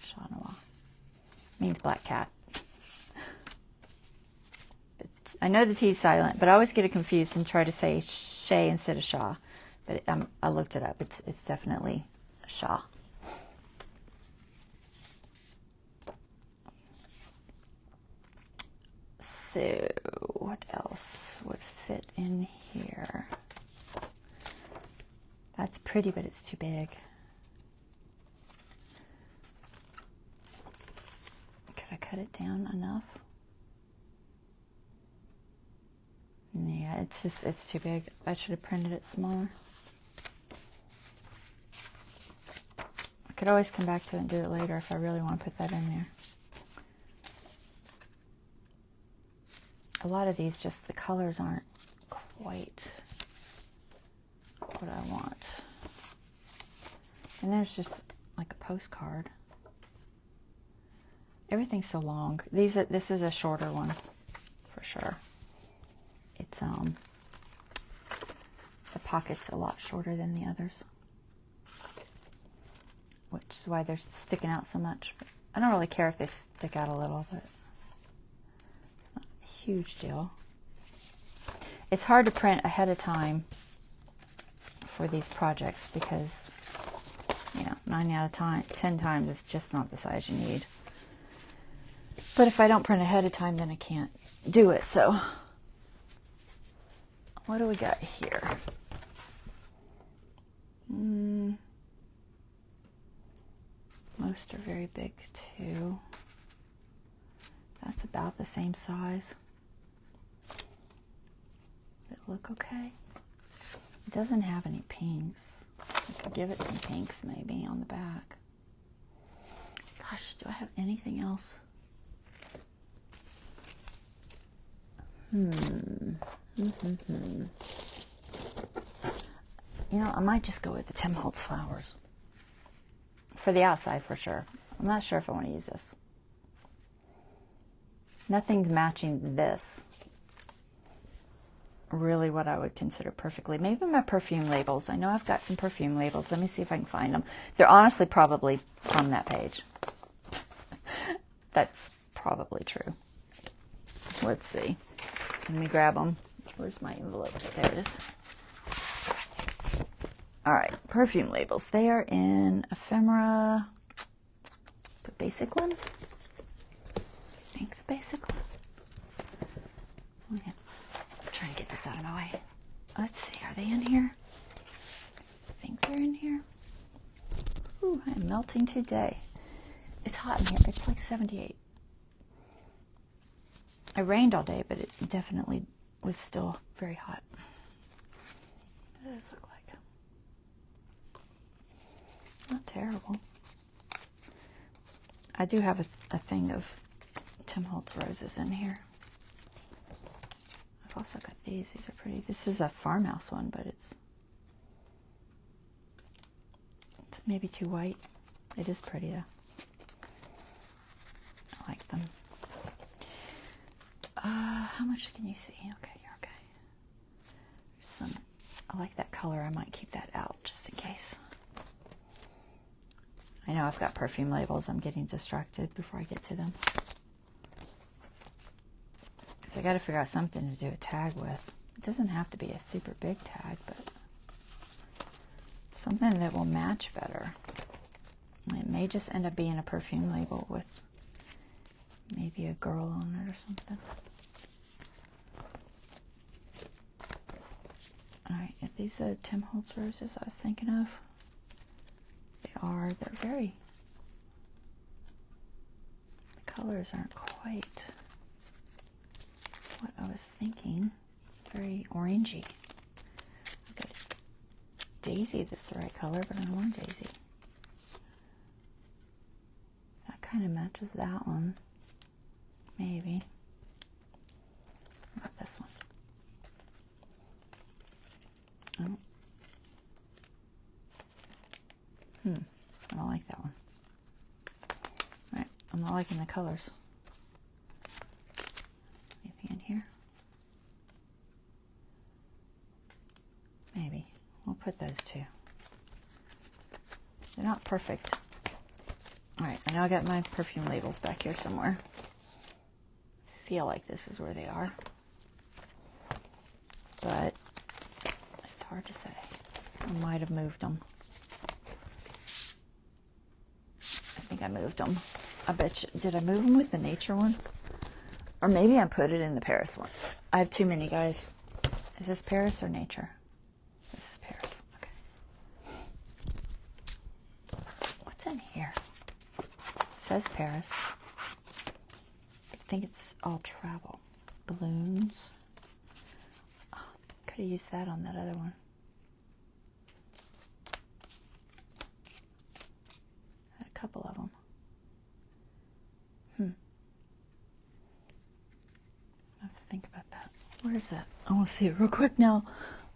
Chat Noir. Means black cat. I know the T's silent, but I always get it confused and try to say Shay instead of Shaw. But I looked it up. It's definitely Shaw. So, what else would fit in here? That's pretty, but it's too big. Could I cut it down enough? it's too big. I should have printed it smaller. I could always come back to it and do it later if I really want to put that in there. A lot of these, just the colors aren't quite what I want. And there's just like a postcard. Everything's so long. This is a shorter one for sure. It's the pocket's a lot shorter than the others, which is why they're sticking out so much. But I don't really care if they stick out a little, but it's not a huge deal. It's hard to print ahead of time for these projects because, you know, 9 out of 10 times it's just not the size you need. But if I don't print ahead of time, then I can't do it. So what do we got here? Most are very big too. That's about the same size. Does it look okay? It doesn't have any pinks. I could give it some pinks maybe on the back. Gosh, do I have anything else? You know, I might just go with the Tim Holtz flowers. For the outside, for sure. I'm not sure if I want to use this. Nothing's matching this. Really what I would consider perfectly. Maybe my perfume labels. I know I've got some perfume labels. Let me see if I can find them. They're honestly probably from that page. That's probably true. Let's see. Let me grab them. Where's my envelope? There it is. All right, perfume labels. They are in Ephemera, the basic one. I think the basic one. Oh, yeah. I'm trying to get this out of my way. Let's see, are they in here? I think they're in here. Ooh, I am melting today. It's hot in here. It's like 78. It rained all day, but it definitely was still very hot. What does this look like? Not terrible. I do have a thing of Tim Holtz roses in here. I've also got these. These are pretty. This is a farmhouse one, but it's maybe too white. It is pretty though. I like them. How much can you see? Okay, you're okay. There's some. I like that color. I might keep that out just in case. I know I've got perfume labels. I'm getting distracted before I get to them. Because I got to figure out something to do a tag with. It doesn't have to be a super big tag, but something that will match better. It may just end up being a perfume label with maybe a girl on it or something. Alright, are these the Tim Holtz roses I was thinking of? They're very, the colors aren't quite what I was thinking. Very orangey. Okay, daisy, that's the right color, but I don't want daisy. That kind of matches that one. Maybe. What about this one? Oh. I don't like that one. Alright, I'm not liking the colors. Anything in here? Maybe. We'll put those two. They're not perfect. Alright, I know I got my perfume labels back here somewhere. I feel like this is where they are. But it's hard to say. I might have moved them. I think I moved them. I bet you, did I move them with the nature one? Or maybe I put it in the Paris one. I have too many, guys. Is this Paris or nature? This is Paris. Okay. What's in here? It says Paris. I think it's all travel. Balloons. Oh, Could have used that on that other one. Had a couple of them. I have to think about that. Where is that? I want to see it real quick now.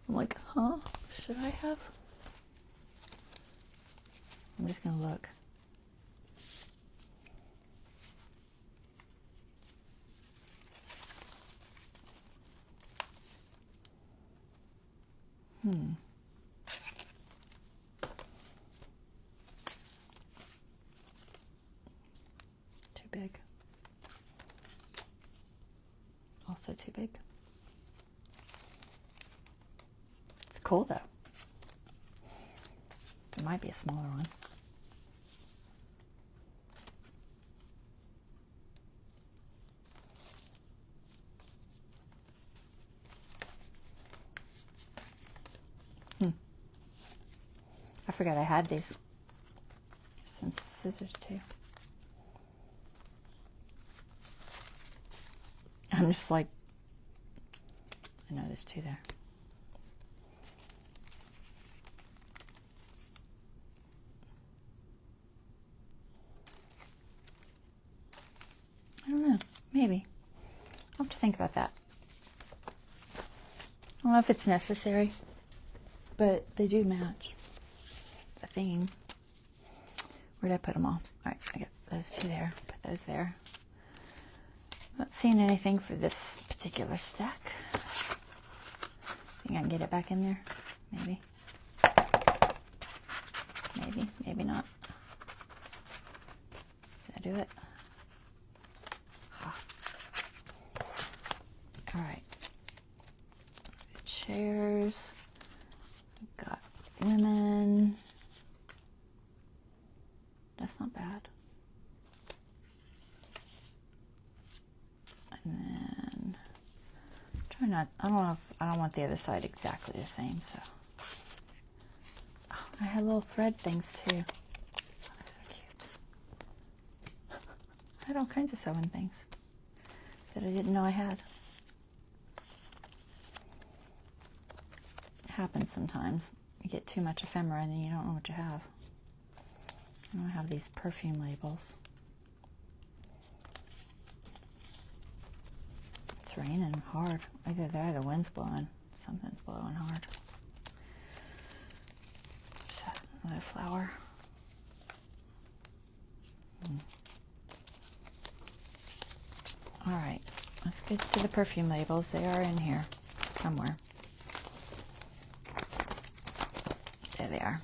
I'm like, huh? Should I have? I'm just going to look. Too big. Also too big. It's cool though. It might be a smaller one. I forgot I had these. There's some scissors too. I'm just like, I know there's two there. I don't know, maybe. I'll have to think about that. I don't know if it's necessary, but they do match the theme. Where did I put them all? All right, I got those two there. Put those there. Not seeing anything for this particular stack. Think I can get it back in there? Maybe. Maybe, maybe not. Does that do it? Huh. All right. Chairs. Got women. That's not bad. And then try not. I don't know if I don't want the other side exactly the same. So oh, I had little thread things too. Oh, they're so cute. I had all kinds of sewing things that I didn't know I had. It happens sometimes. You get too much ephemera and then you don't know what you have. I have these perfume labels. It's raining hard. Either there or the wind's blowing. Something's blowing hard. There's that another flower. All right, let's get to the perfume labels. They are in here somewhere. There they are.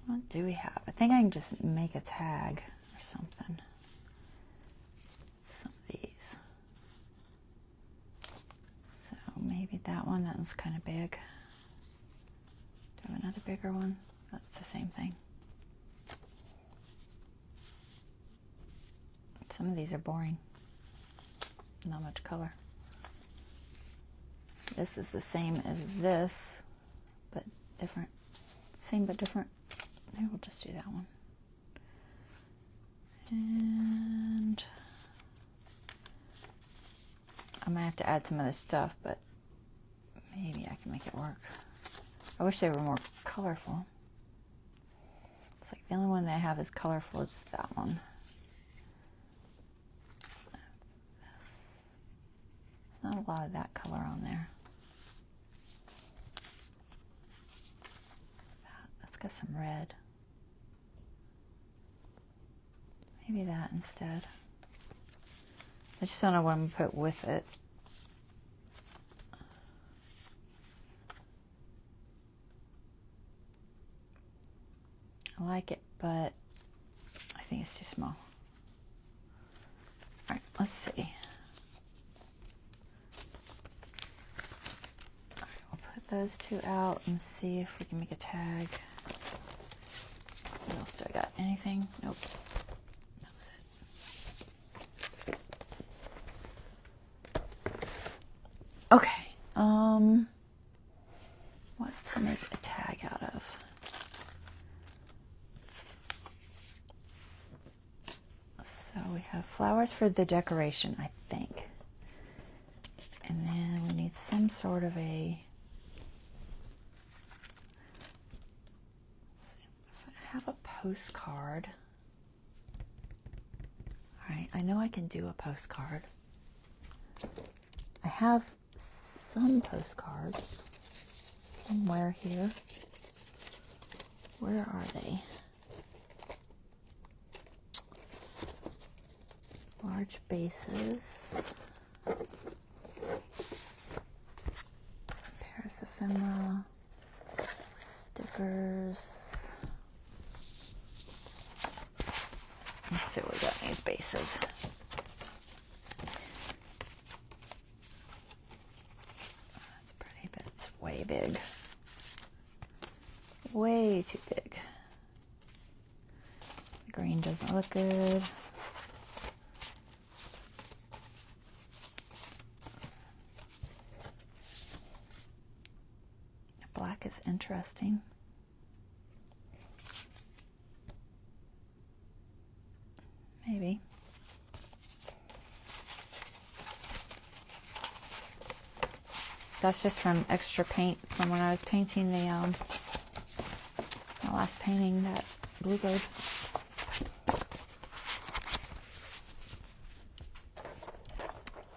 What do we have? I think I can just make a tag or something. Some of these. So maybe that one. That one's kind of big. Do I have another bigger one? That's the same thing. Some of these are boring. Not much color. This is the same as this, but different. Same but different. Maybe we'll just do that one. And I might have to add some other stuff, but maybe I can make it work. I wish they were more colorful. It's like the only one that I have is colorful is that one. There's not a lot of that color on there. That's got some red. Maybe that instead. I just don't know what I'm going to put with it. I like it, but I think it's too small. All right, let's see. All right, we'll put those two out and see if we can make a tag. What else do I got? Anything? Nope. Okay, what to make a tag out of? So we have flowers for the decoration, I think. And then we need some sort of a, if I have a postcard. All right, I know I can do a postcard. I have some postcards somewhere here. Where are they? Large bases. Paris ephemera. Stickers. Let's see what we got in these bases. That's pretty, but it's way big. Way too big. The green doesn't look good. The black is interesting. Maybe. That's just from extra paint from when I was painting the my last painting, that bluebird.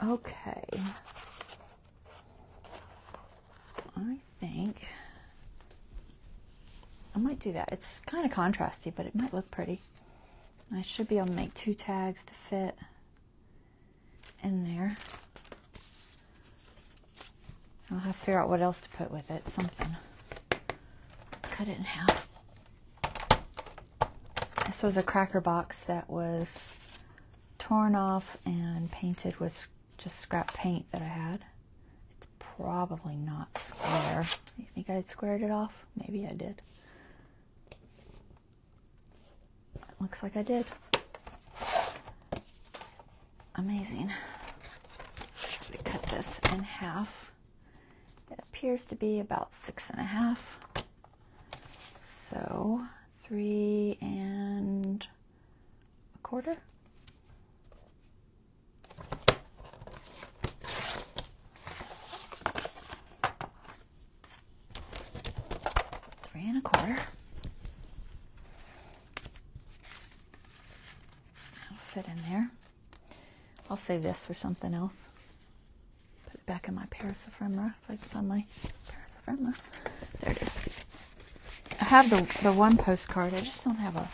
Okay. I think I might do that. It's kind of contrasty, but it might look pretty. I should be able to make 2 tags to fit in there. I'll have to figure out what else to put with it. Something. Let's cut it in half. This was a cracker box that was torn off and painted with just scrap paint that I had. It's probably not square. You think I squared it off? Maybe I did. Looks like I did. Amazing. Try to cut this in half. It appears to be about 6.5. So 3 1/4. Three and a quarter. Fit in there. I'll save this for something else. Put it back in my Paris ephemera if I can find my Paris ephemera. There it is. I have the one postcard. I just don't have I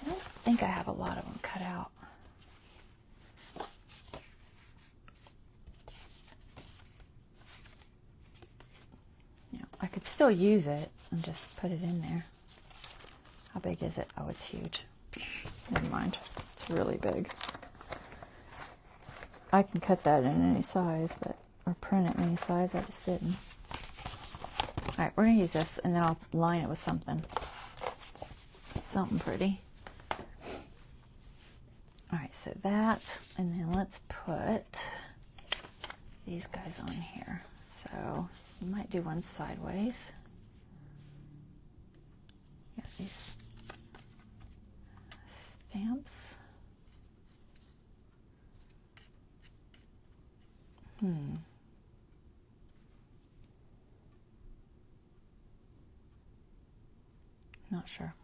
don't think I have a lot of them cut out. You know, I could still use it and just put it in there. How big is it? Oh, it's huge. Never mind. It's really big. I can cut that in any size, or print it in any size. I just didn't. Alright, we're going to use this, and then I'll line it with something. Something pretty. Alright, so that, and then let's put these guys on here. So, you might do one sideways. Yeah, these stamps. Not sure.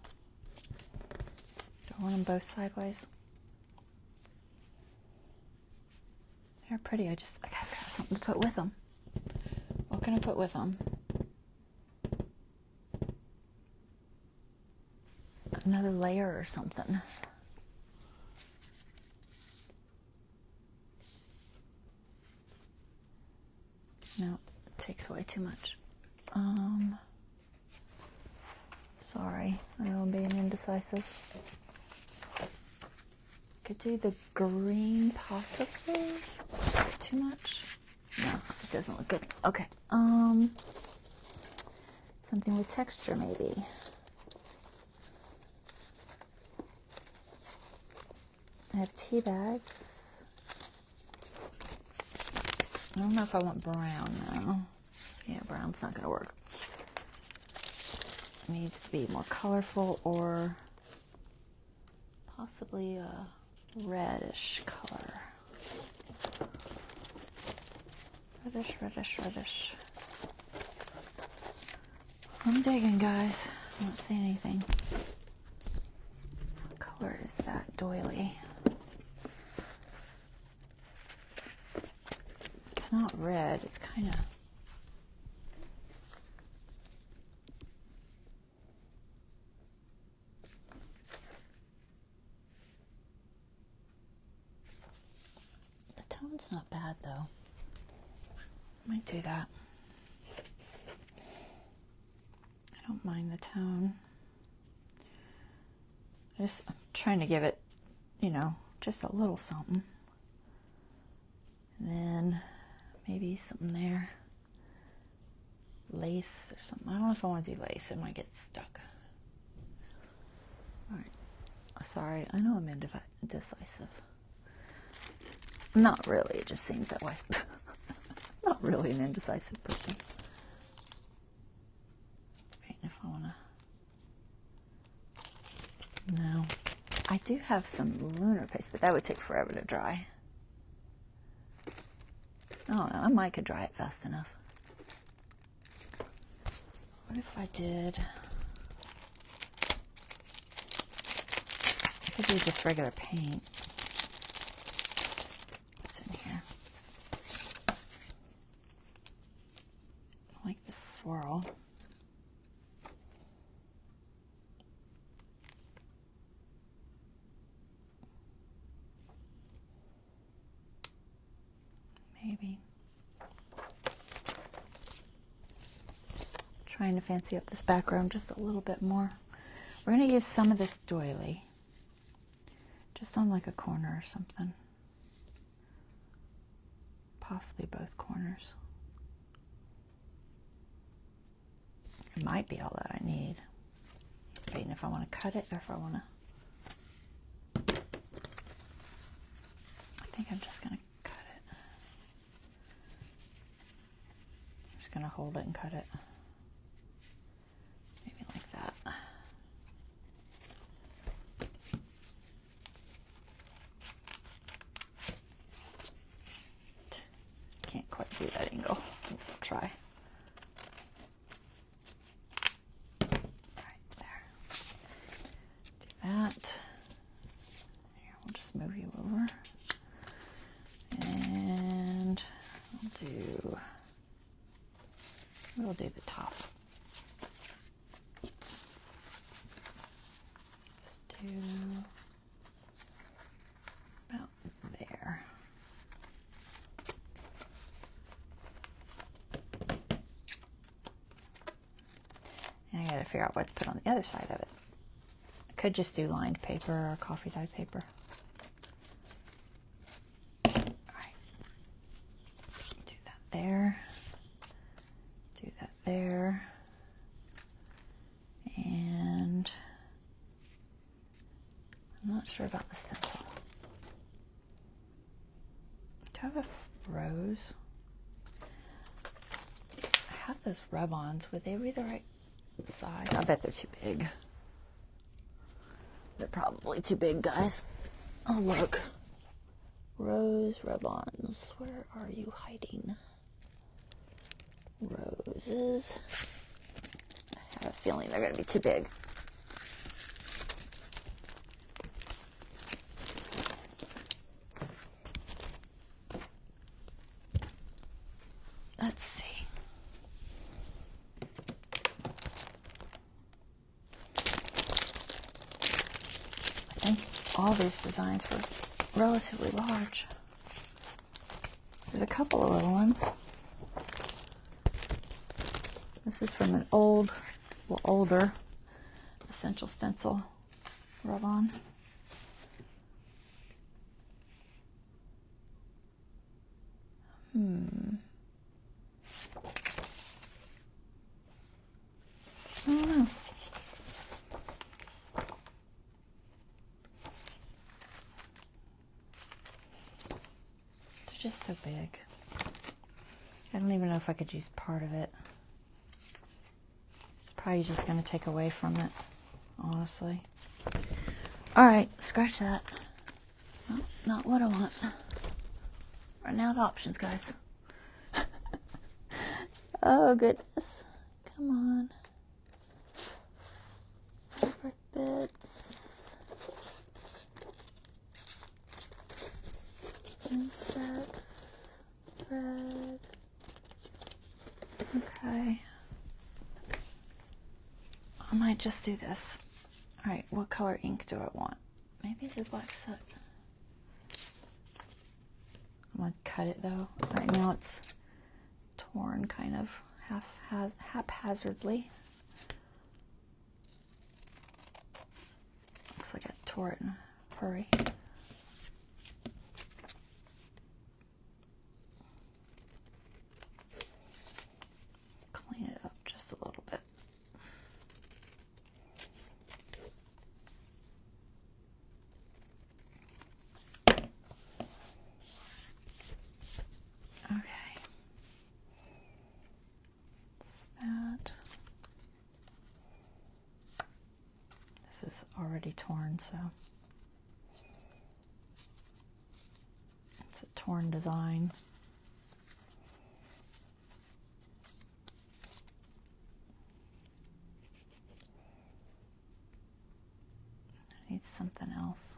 Do I want them both sideways? They're pretty. I gotta figure out something to put with them. What can I put with them? Another layer or something. No, it takes away too much. Sorry, I don't being indecisive. Could do the green possibly. Too much? No, it doesn't look good. Okay. Something with texture maybe. I have tea bags. I don't know if I want brown though. Yeah, brown's not gonna work. It needs to be more colorful, or possibly reddish color. Reddish, reddish, reddish. I'm digging, guys. I don't see anything. What color is that doily? It's not red. It's kind of... The tone's not bad, though. Might do that. I don't mind the tone. I'm trying to give it, you know, just a little something. And then maybe something there. Lace or something. I don't know if I want to do lace. It might get stuck. Alright. Sorry, I know I'm indecisive. Not really, it just seems that way. Not really an indecisive person. Right, if I want to... No. I do have some lunar paste, but that would take forever to dry. I don't know, I might could dry it fast enough. What if I did... I could do just regular paint. What's in here? I like this swirl. Maybe. Trying to fancy up this background just a little bit more. We're going to use some of this doily. Just on like a corner or something. Possibly both corners. It might be all that I need. Debating if I want to cut it or if I want to... I think I'm just going to cut it. I'm just going to hold it and cut it. Maybe like that. Can't quite do that angle. I'll try. Right there. Do that. Here, we'll just move you over. And we'll do the top. Let's do about there. And I gotta figure out what to put on the other side of it. I could just do lined paper or coffee dyed paper. Alright. Do that there. Do that there. And I'm not sure about the stencil. Do I have a rose? I have those rub-ons. Would they be the right size? I bet they're too big. They're probably too big, guys. Oh, look. Rose rub-ons. Where are you hiding? Roses. I have a feeling they're going to be too big. Let's see. I think all these designs were relatively large. There's a couple of little ones. This is from an older Essential Stencil rub-on. I don't know. They're just so big. I don't even know if I could use part of it. It's probably just going to take away from it, honestly. Alright, scratch that. Not what I want. Running out of options, guys. Oh, goodness. Come on. Fabric bits. Insects. Thread. Okay. I might just do this. Alright, what color ink do I want? Maybe the black soot. I'm going to cut it though. Right now it's torn kind of haphazardly. Looks like I tore it in a hurry. Clean it up just a little bit. Okay. That. This is already torn, so it's a torn design. I need something else.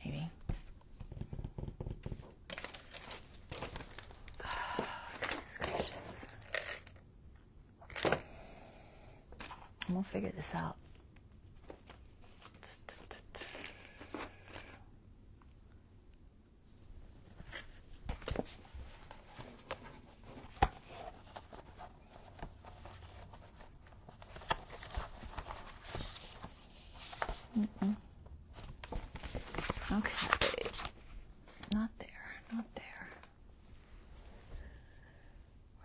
Maybe. Oh, goodness gracious. We'll figure this out. Okay, not there, not there.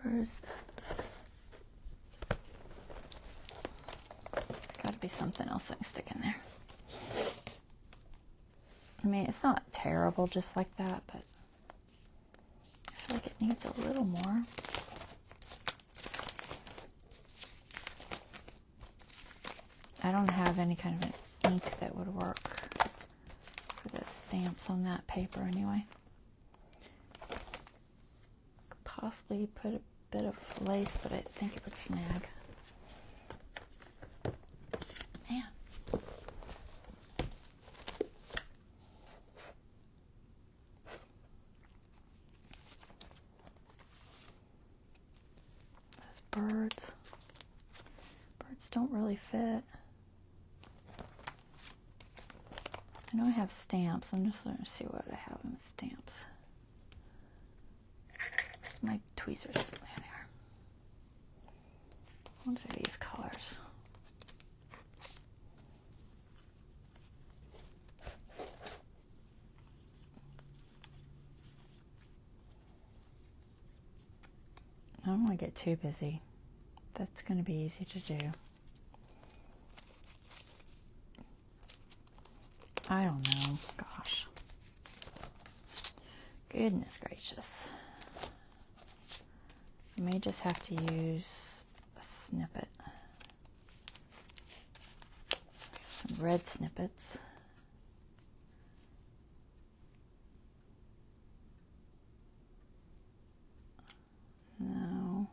Where's gotta be something else I can stick in there. I mean, it's not terrible just like that, but I feel like it needs a little more. I don't have any kind of an ink that would work for the stamps on that paper anyway. Could possibly put a bit of lace, but I think it would snag. Man. Those birds. Birds don't really fit. I know I have stamps. I'm just going to see what I have in the stamps. Where's my tweezers? There they are. What are these colors? I don't want to get too busy. That's going to be easy to do. I don't know. Gosh. Goodness gracious. I may just have to use a snippet. Some red snippets. No.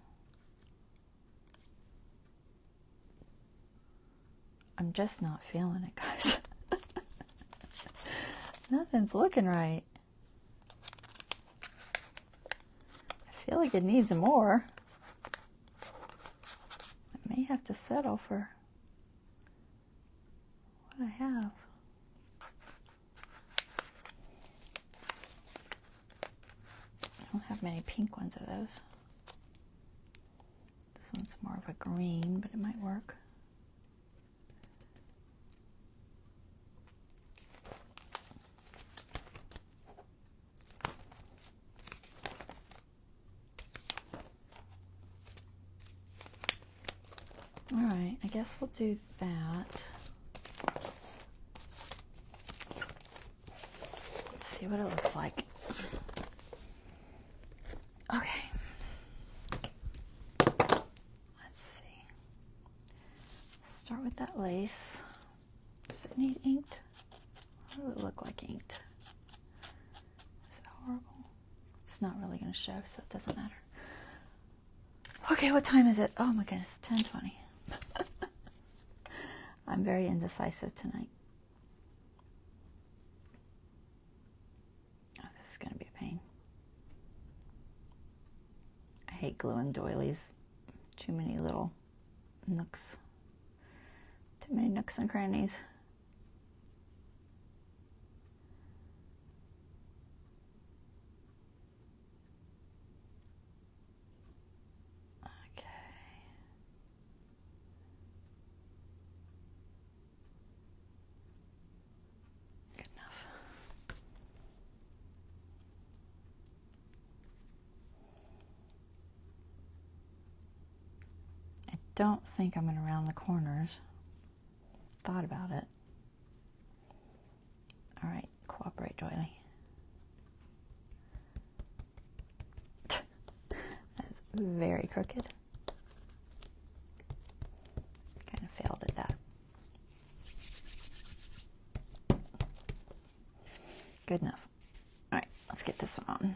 I'm just not feeling it, guys. Nothing's looking right. I feel like it needs more. I may have to settle for what I have. I don't have many pink ones of those. This one's more of a green, but it might work. All right, I guess we'll do that. Let's see what it looks like. Okay. Let's see. Start with that lace. Does it need inked? What does it look like inked? Is it horrible? It's not really going to show, so it doesn't matter. Okay, what time is it? Oh my goodness, 10:20. I'm very indecisive tonight. Oh, this is going to be a pain. I hate gluing doilies. Too many little nooks. Too many nooks and crannies. Okay. Good enough. I don't think I'm going to round the corners. Thought about it. All right, cooperate, doily. That's very crooked. Kind of failed at that. Good enough. All right, let's get this one on.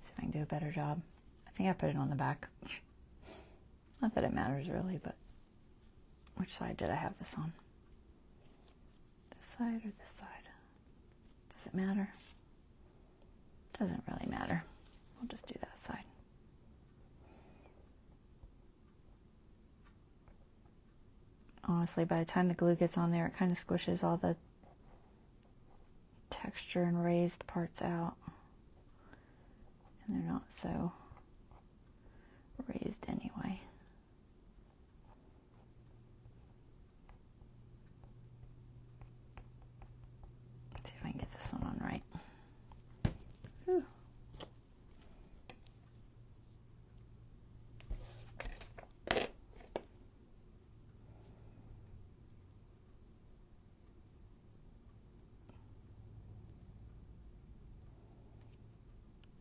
See if I can do a better job. I think I put it on the back. Not that it matters really, but which side did I have this on? This side or this side? Does it matter? Doesn't really matter. We'll just do that side. Honestly, by the time the glue gets on there, it kind of squishes all the texture and raised parts out. And they're not so raised anyway. Let's see if I can get this one on right. Whew.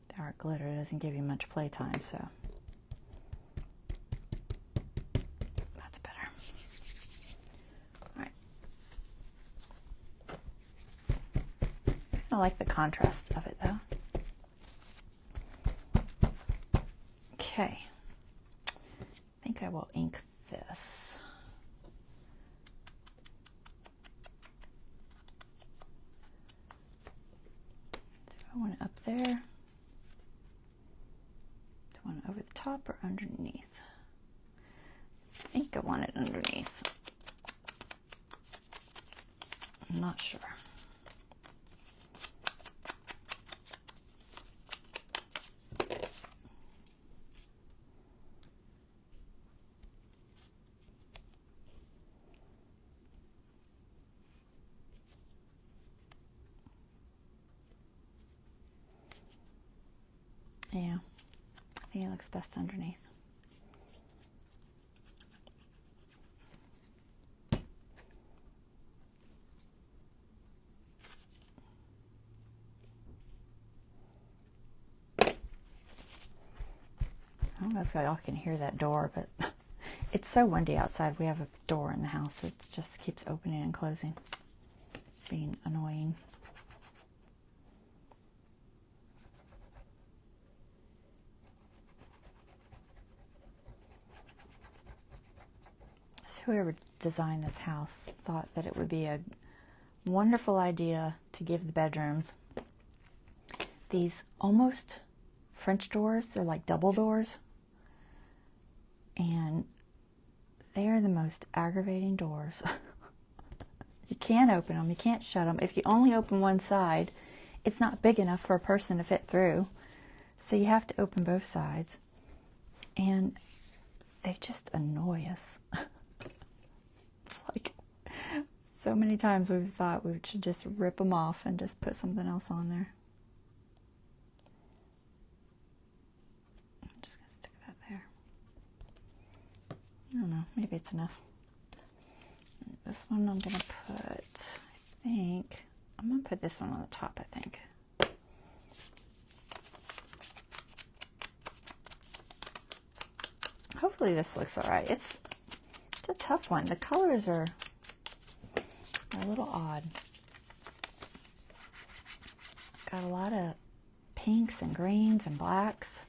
The art glitter doesn't give you much playtime, so that's better. All right. I like the contrast of it, though. Okay. I think I will ink this. Do I want it up there? Do I want it over the top or underneath? I think I want it underneath. I'm not sure. Yeah, I think it looks best underneath. I don't know if y'all can hear that door, but it's so windy outside. We have a door in the house. It just keeps opening and closing, being annoying. Whoever designed this house thought that it would be a wonderful idea to give the bedrooms these almost French doors. They're like double doors. And they are the most aggravating doors. You can't open them. You can't shut them. If you only open one side, it's not big enough for a person to fit through. So you have to open both sides. And they just annoy us. It's like so many times we've thought we should just rip them off and just put something else on there. I'm just going to stick that there. I don't know, maybe it's enough. This one I'm going to put, I'm going to put this one on the top, I think. Hopefully this looks all right. It's a tough one. The colors are a little odd. Got a lot of pinks and greens and blacks.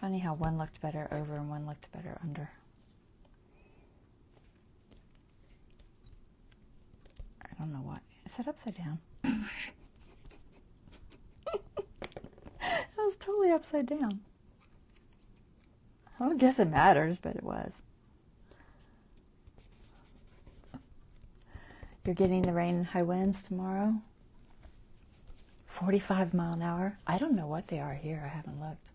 Funny how one looked better over and one looked better under. I don't know why. Is it upside down? It was totally upside down. I don't guess it matters, but it was. You're getting the rain and high winds tomorrow. 45 mile an hour. I don't know what they are here. I haven't looked.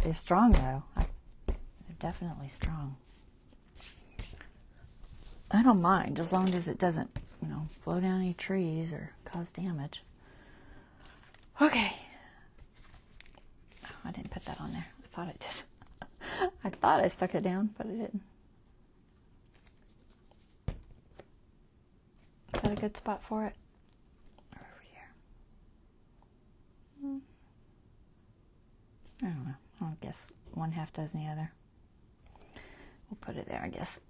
They're strong, though. They're definitely strong. I don't mind, as long as it doesn't, blow down any trees or cause damage. Okay. Oh, I didn't put that on there. I thought I did. I thought I stuck it down, but I didn't. Is that a good spot for it? Or over here? I don't know. I guess one half does the other. We'll put it there, I guess.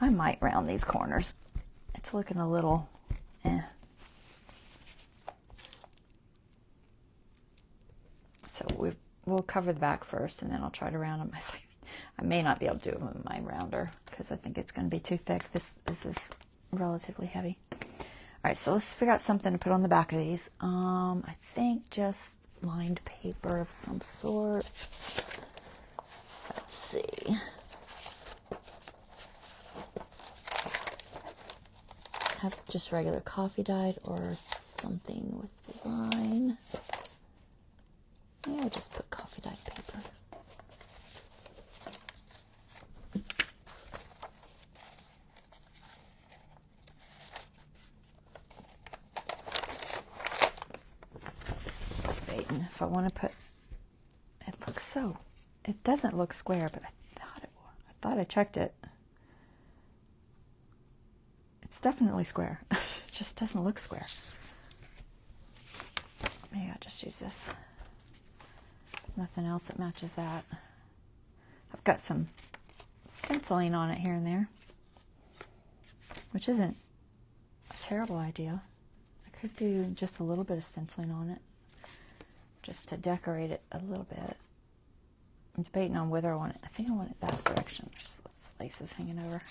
I might round these corners. It's looking a little So we'll cover the back first, and then I'll try to round them. I may not be able to do them with my rounder because I think it's going to be too thick. This is relatively heavy. All right, so let's figure out something to put on the back of these. I think just lined paper of some sort. Let's see. Have just regular coffee dyed or something with design. Yeah, I'll just put coffee dyed paper. If I want to put, it doesn't look square, but I thought I checked it. It's definitely square. It just doesn't look square. Maybe I'll just use this. Nothing else that matches that. I've got some stenciling on it here and there, which isn't a terrible idea. I could do just a little bit of stenciling on it, just to decorate it a little bit. I'm debating on whether I want it. I think I want it that direction. There's laces hanging over.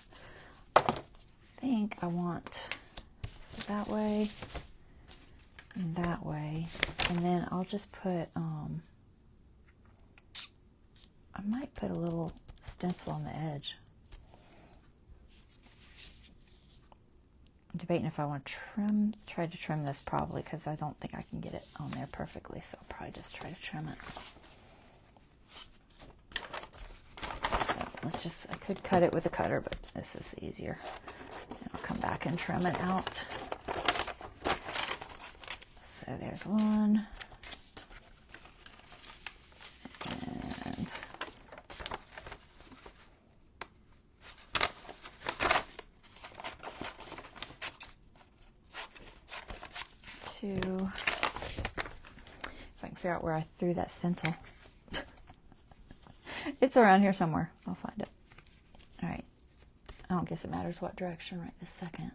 I think I want that way and that way. And then I'll just put, I might put a little stencil on the edge. I'm debating if I want to try to trim this probably, because I don't think I can get it on there perfectly, so I'll probably just try to trim it. So let's just, I could cut it with a cutter, but this is easier. And I'll come back and trim it out. So there's one. And two. If I can figure out where I threw that stencil. It's around here somewhere. I'll find it. All right. I don't guess it matters what direction right this second.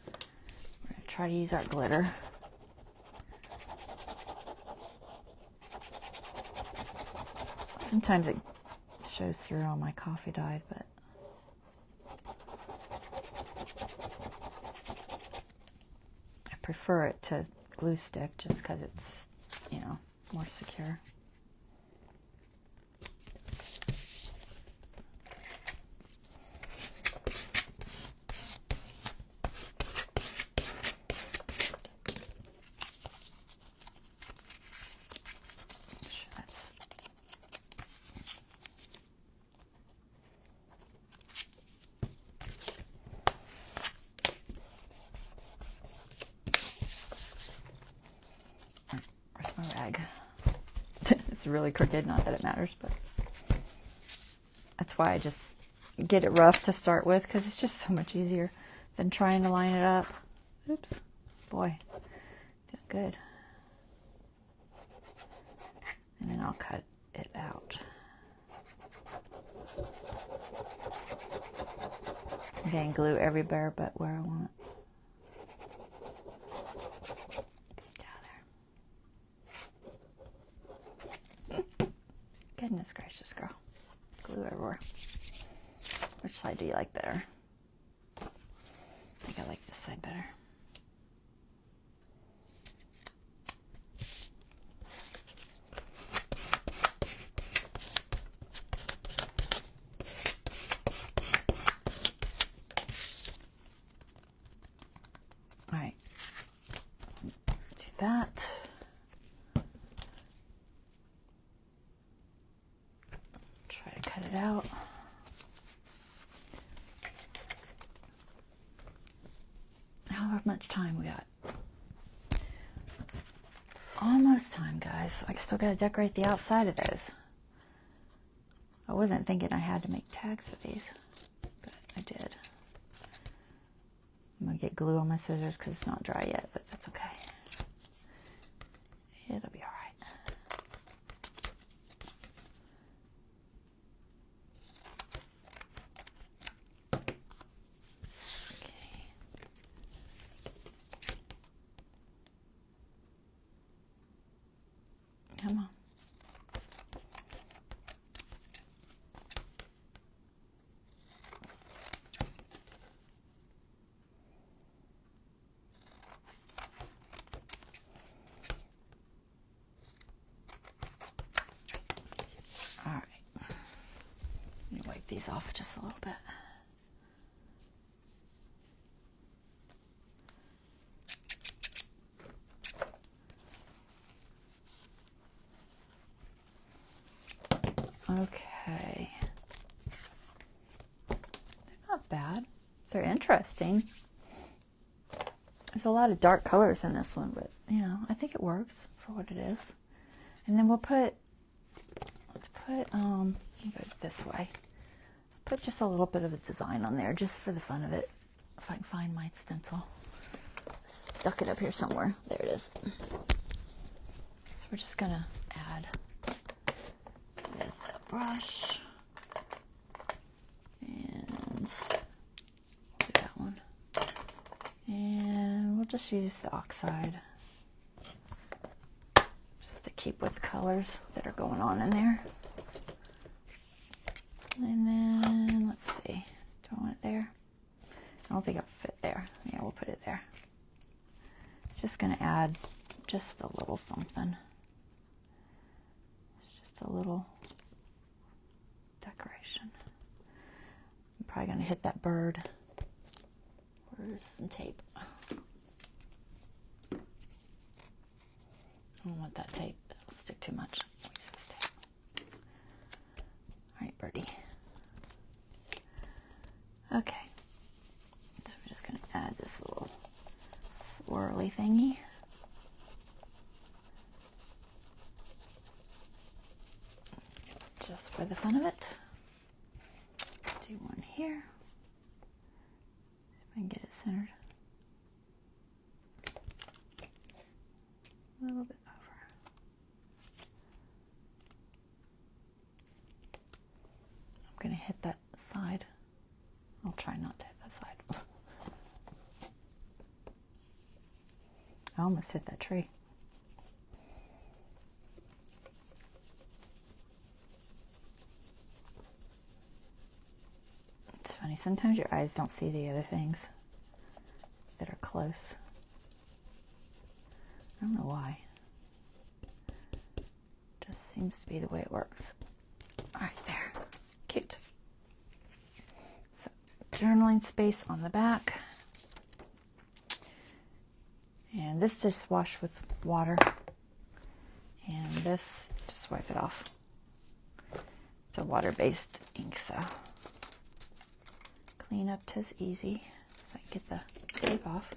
We're going to try to use our glitter. Sometimes it shows through on my coffee dyed, but I prefer it to glue stick just because it's, you know, more secure. It's really crooked, not that it matters, but that's why I just get it rough to start with, because it's just so much easier than trying to line it up. Oops, boy, doing good. And then I'll cut it out. Again, glue everywhere but where I want it. Goodness gracious, girl. Glue everywhere. Which side do you like better? I think I like this side better. All right. Do that. Cut it out. How much time we got? Almost time, guys. I still gotta decorate the outside of those. I wasn't thinking I had to make tags for these, but I did. I'm gonna get glue on my scissors because it's not dry yet, but that's okay. It'll be all right. Come on. All right. Let me wipe these off just a little bit. Okay. They're not bad. They're interesting. There's a lot of dark colors in this one, but, you know, I think it works for what it is. And then we'll put, let's put, let me go this way. Put just a little bit of a design on there just for the fun of it. If I can find my stencil. Stuck it up here somewhere. There it is. So we're just gonna add with a brush, and do that one, and we'll just use the oxide just to keep with the colors that are going on in there. And then let's see, do I want it there? I don't think it'll fit there. Yeah, we'll put it there. It's just gonna add just a little something. It's just a little decoration. I'm probably going to hit that bird. Where's some tape? I don't want that tape. It'll stick too much. I'll use this tape. Alright, birdie. Okay. So we're just going to add this little swirly thingy. Just for the fun of it. Do one here. See if I can get it centered. A little bit over. I'm going to hit that side. I'll try not to hit that side. I almost hit that tree. funny. Sometimes your eyes don't see the other things that are close. I don't know why. Just seems to be the way it works. All right, there. Cute. So, journaling space on the back. And this just wash with water. And this, just wipe it off. It's a water-based ink, so cleanup is easy. If I can get the tape off.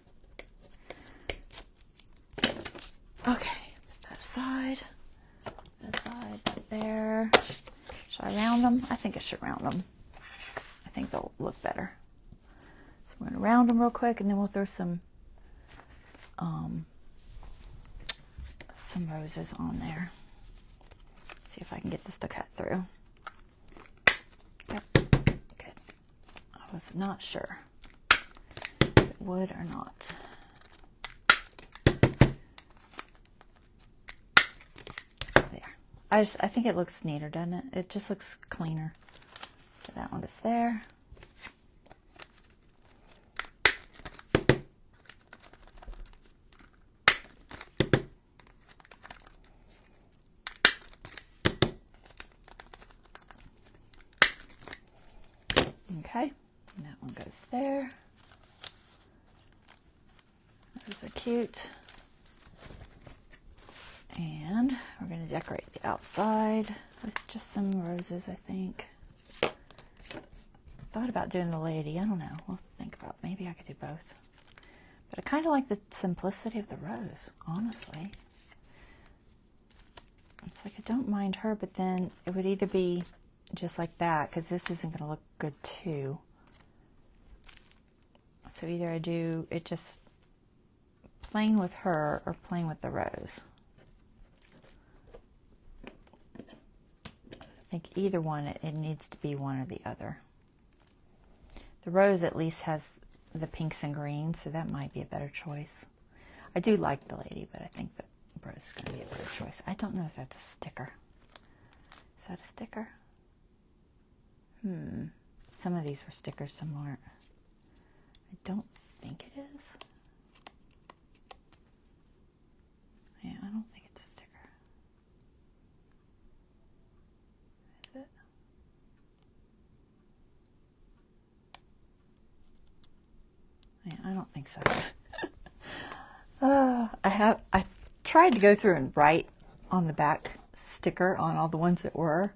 Okay, put that aside. That aside, that there. Should I round them? I think I should round them. I think they'll look better. So we're gonna round them real quick, and then we'll throw some roses on there. See if I can get this to cut through. Yep, good. I was not sure if it would or not. There. I think it looks neater, doesn't it? It just looks cleaner. So that one is there. Okay, and that one goes there. Those are cute. And we're going to decorate the outside with just some roses, I think. Thought about doing the lady. I don't know. We'll think about, maybe I could do both. But I kind of like the simplicity of the rose, honestly. It's like I don't mind her, but then it would either be just like that, because this isn't going to look good too. So either I do it just plain with her or plain with the rose. I think either one, it needs to be one or the other. The rose at least has the pinks and greens, so that might be a better choice. I do like the lady, but I think the rose is going to be a better choice. I don't know if that's a sticker. Is that a sticker? Some of these were stickers, some aren't. I don't think it is. Yeah, I don't think it's a sticker. Is it? Yeah, I don't think so. I tried to go through and write on the back sticker on all the ones that were.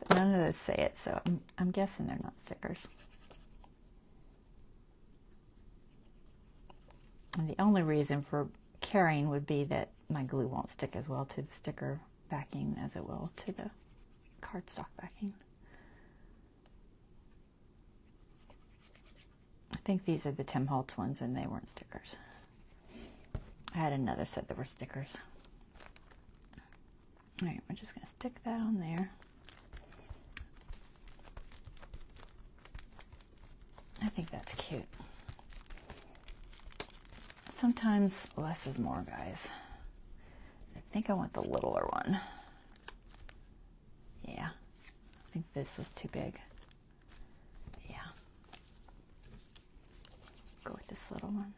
But none of those say it, so I'm guessing they're not stickers. And the only reason for caring would be that my glue won't stick as well to the sticker backing as it will to the cardstock backing. I think these are the Tim Holtz ones, and they weren't stickers. I had another set that were stickers. All right, we're just going to stick that on there. I think that's cute. Sometimes less is more, guys. I think I want the littler one. Yeah, I think this was too big. Yeah. Go with this little one.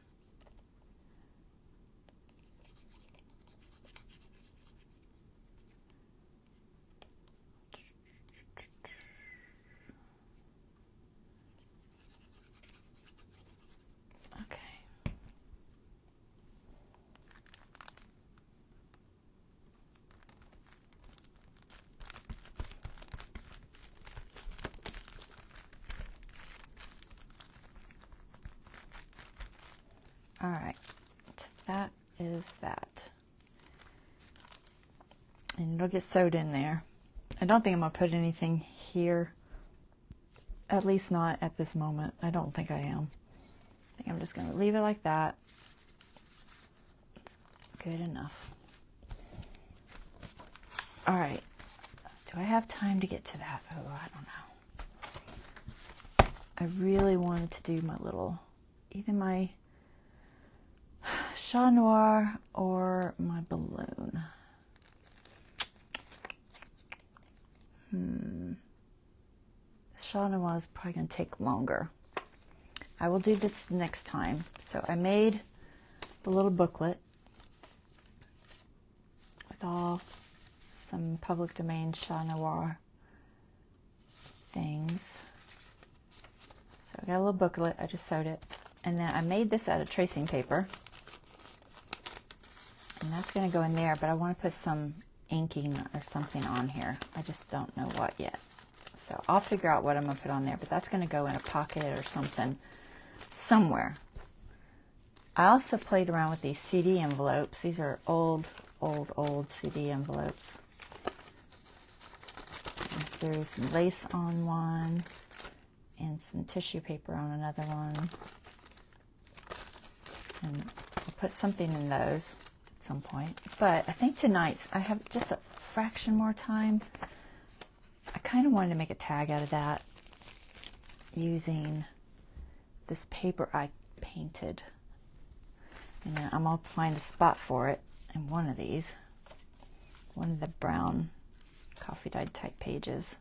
All right, so that is that. And it'll get sewed in there. I don't think I'm going to put anything here, at least not at this moment. I don't think I am. I think I'm just going to leave it like that. It's good enough. All right, do I have time to get to that? Oh, I don't know. I really wanted to do my little, either my Chat Noir or my balloon. Chat Noir is probably going to take longer. I will do this next time. So I made the little booklet with all some public domain Chat Noir things. So I got a little booklet, I just sewed it. And then I made this out of tracing paper. And that's going to go in there, but I want to put some inking or something on here. I just don't know what yet. So I'll figure out what I'm going to put on there, but that's going to go in a pocket or something somewhere. I also played around with these CD envelopes. These are old CD envelopes. I threw some lace on one and some tissue paper on another one. And I'll put something in those at some point. But I think tonight I have just a fraction more time. I kind of wanted to make a tag out of that using this paper I painted. And then I'm going to find a spot for it in one of these. One of the brown coffee dyed type pages.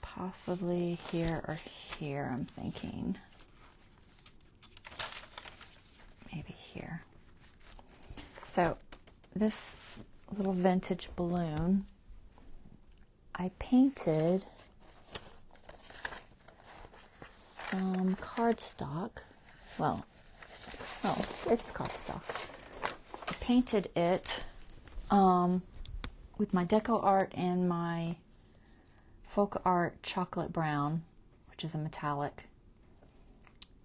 Possibly here or here, I'm thinking. Maybe here. So this little vintage balloon, I painted some cardstock. Well, it's cardstock. I painted it with my Deco Art and my Folk Art Chocolate Brown, which is a metallic,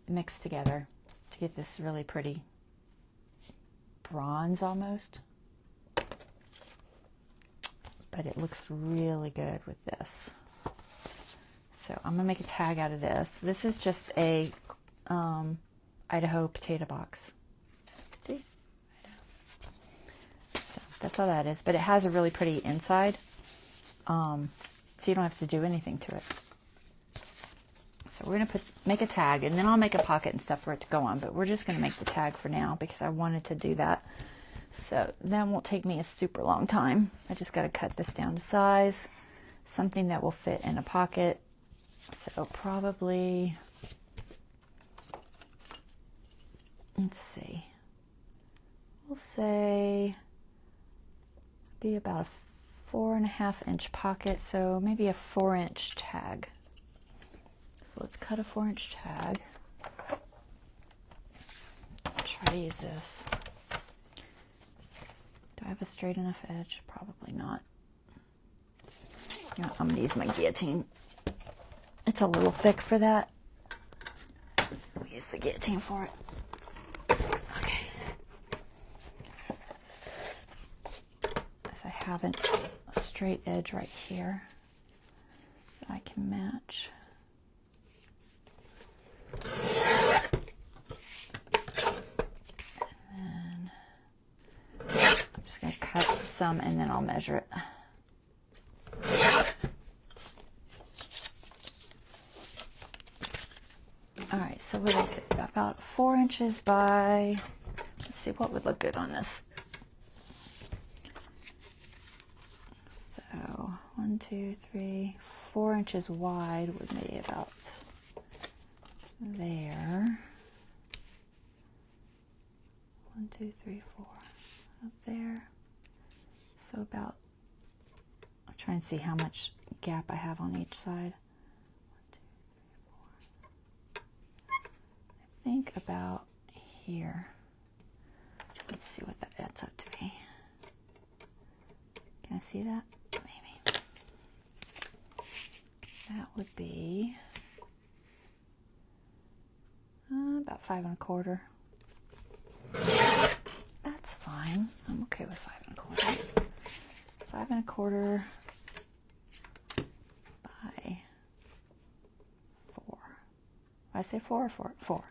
mixed together to get this really pretty bronze almost. But it looks really good with this. So I'm gonna make a tag out of this. This is just a Idaho potato box. See? So that's all that is. But it has a really pretty inside. So you don't have to do anything to it. So we're gonna make a tag, and then I'll make a pocket and stuff for it to go on. But we're just gonna make the tag for now because I wanted to do that. So that won't take me a super long time. I just got to cut this down to size, something that will fit in a pocket. So probably, let's see, we'll say be about a 4.5 inch pocket. So maybe a 4-inch tag. So let's cut a 4-inch tag. I'll try to use this. Do I have a straight enough edge? Probably not. You know, I'm going to use my guillotine. It's a little thick for that. I'll use the guillotine for it. Okay. As I have a straight edge right here that I can match. Going to cut some and then I'll measure it. Alright, so what did I say? About 4 inches by, let's see what would look good on this. So 1, 2, 3, 4 inches wide would be about there. 1, 2, 3, 4. Up there. So about, I'll try and see how much gap I have on each side. 1, 2, 3, 4. I think about here. Let's see what that adds up to be. Can I see that? Maybe. That would be about 5 1/4. That's fine. I'm okay with 5 1/4. 5 1/4 by 4. Did I say 4 or 4? 4.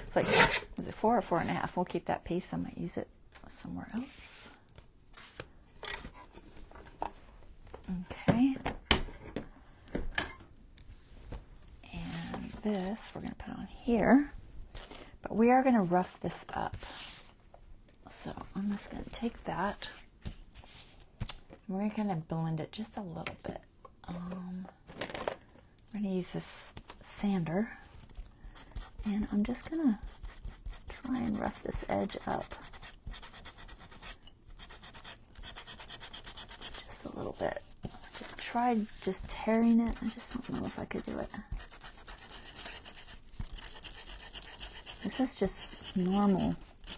It's like, was it 4 or 4.5? We'll keep that piece. I might use it somewhere else. Okay. And this we're going to put on here. But we are going to rough this up. So I'm just going to take that. We're going to blend it just a little bit. I'm going to use this sander, and I'm just going to try and rough this edge up just a little bit. I tried just tearing it. I just don't know if I could do it. This is just normal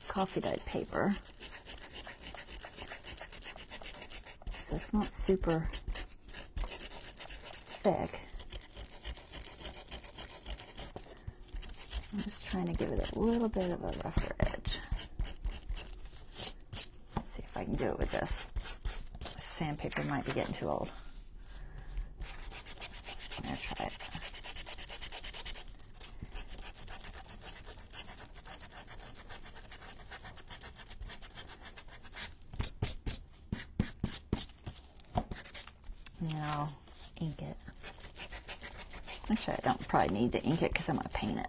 coffee dyed paper, so it's not super thick. I'm just trying to give it a little bit of a rougher edge. Let's see if I can do it with this. This sandpaper might be getting too old. I'm gonna try it. Now, ink it. Actually, I don't probably need to ink it because I'm going to paint it.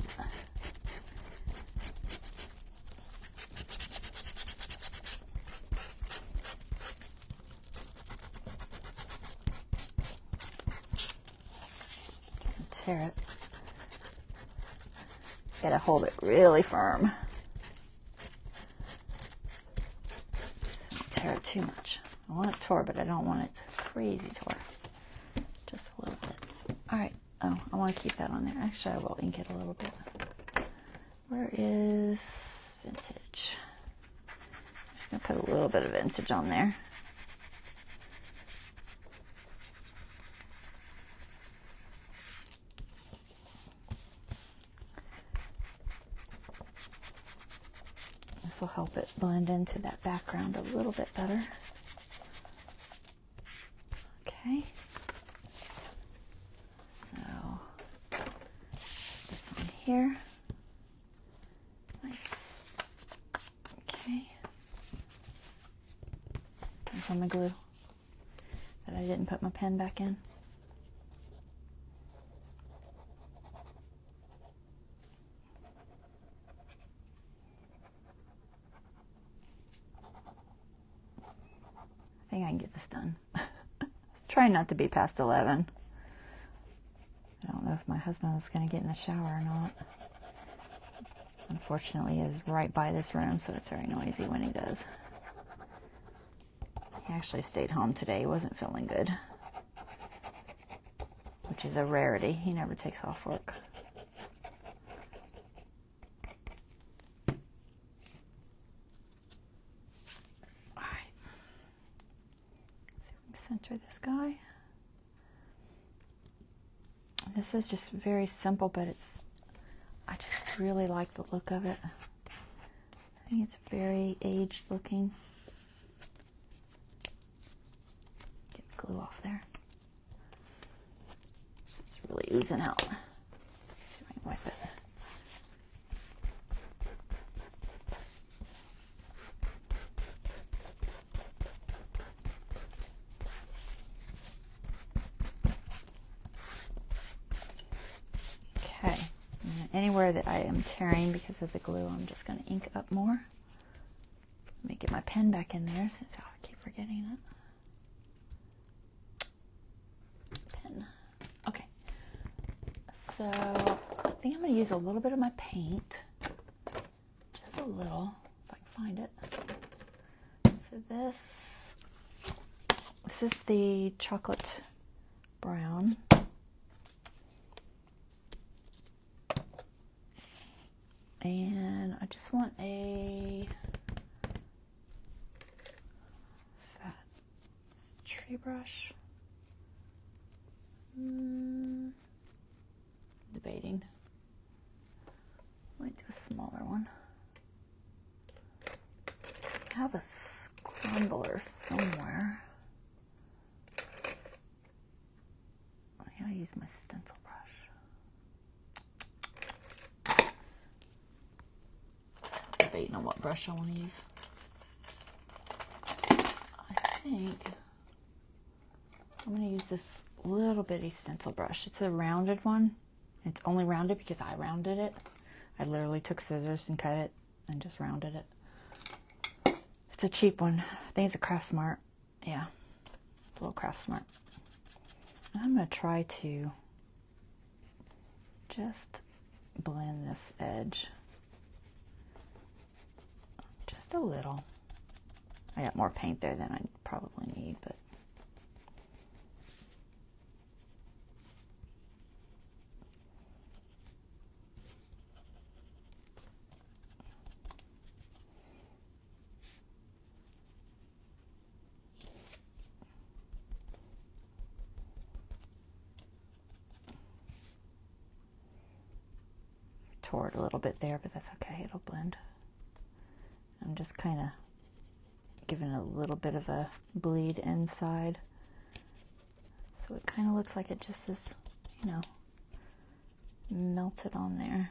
Tear it. Gotta hold it really firm. Don't tear it too much. I want it tore, but I don't want it crazy tore. Just a little bit. Alright. Oh, I want to keep that on there. Actually, I will ink it a little bit. Where is vintage? I'm going to put a little bit of vintage on there. This will help it blend into that background a little bit better. Okay. So, this on here. Nice. Okay. There's all my glue that I didn't put my pen back in. I think I can get this done. Trying not to be past 11. I don't know if my husband was going to get in the shower or not. Unfortunately, he is right by this room, so it's very noisy when he does. He actually stayed home today. He wasn't feeling good, which is a rarity. He never takes off work. Center this guy. This is just very simple, but I just really like the look of it. I think it's very aged looking. Get the glue off there. It's really oozing out. Let's see if I can wipe it. Anywhere that I am tearing because of the glue, I'm just going to ink up more. Let me get my pen back in there since I keep forgetting it. Pen. Okay. So I think I'm going to use a little bit of my paint. Just a little, if I can find it. So this is the chocolate brown. And I just want a, what's that? It's a tree brush. Debating. I might do a smaller one. I have a scrambler somewhere. I gotta use my stencil brush. Debating on what brush I want to use. I think I'm going to use this little bitty stencil brush. It's a rounded one. It's only rounded because I rounded it. I literally took scissors and cut it and just rounded it. It's a cheap one. I think it's a Craft Smart. Yeah, a little Craft Smart. I'm going to try to just blend this edge just a little. I got more paint there than I probably need, but tore it a little bit there, but that's okay, it'll blend. I'm just kind of giving it a little bit of a bleed inside, so it kind of looks like it just is, you know, melted on there.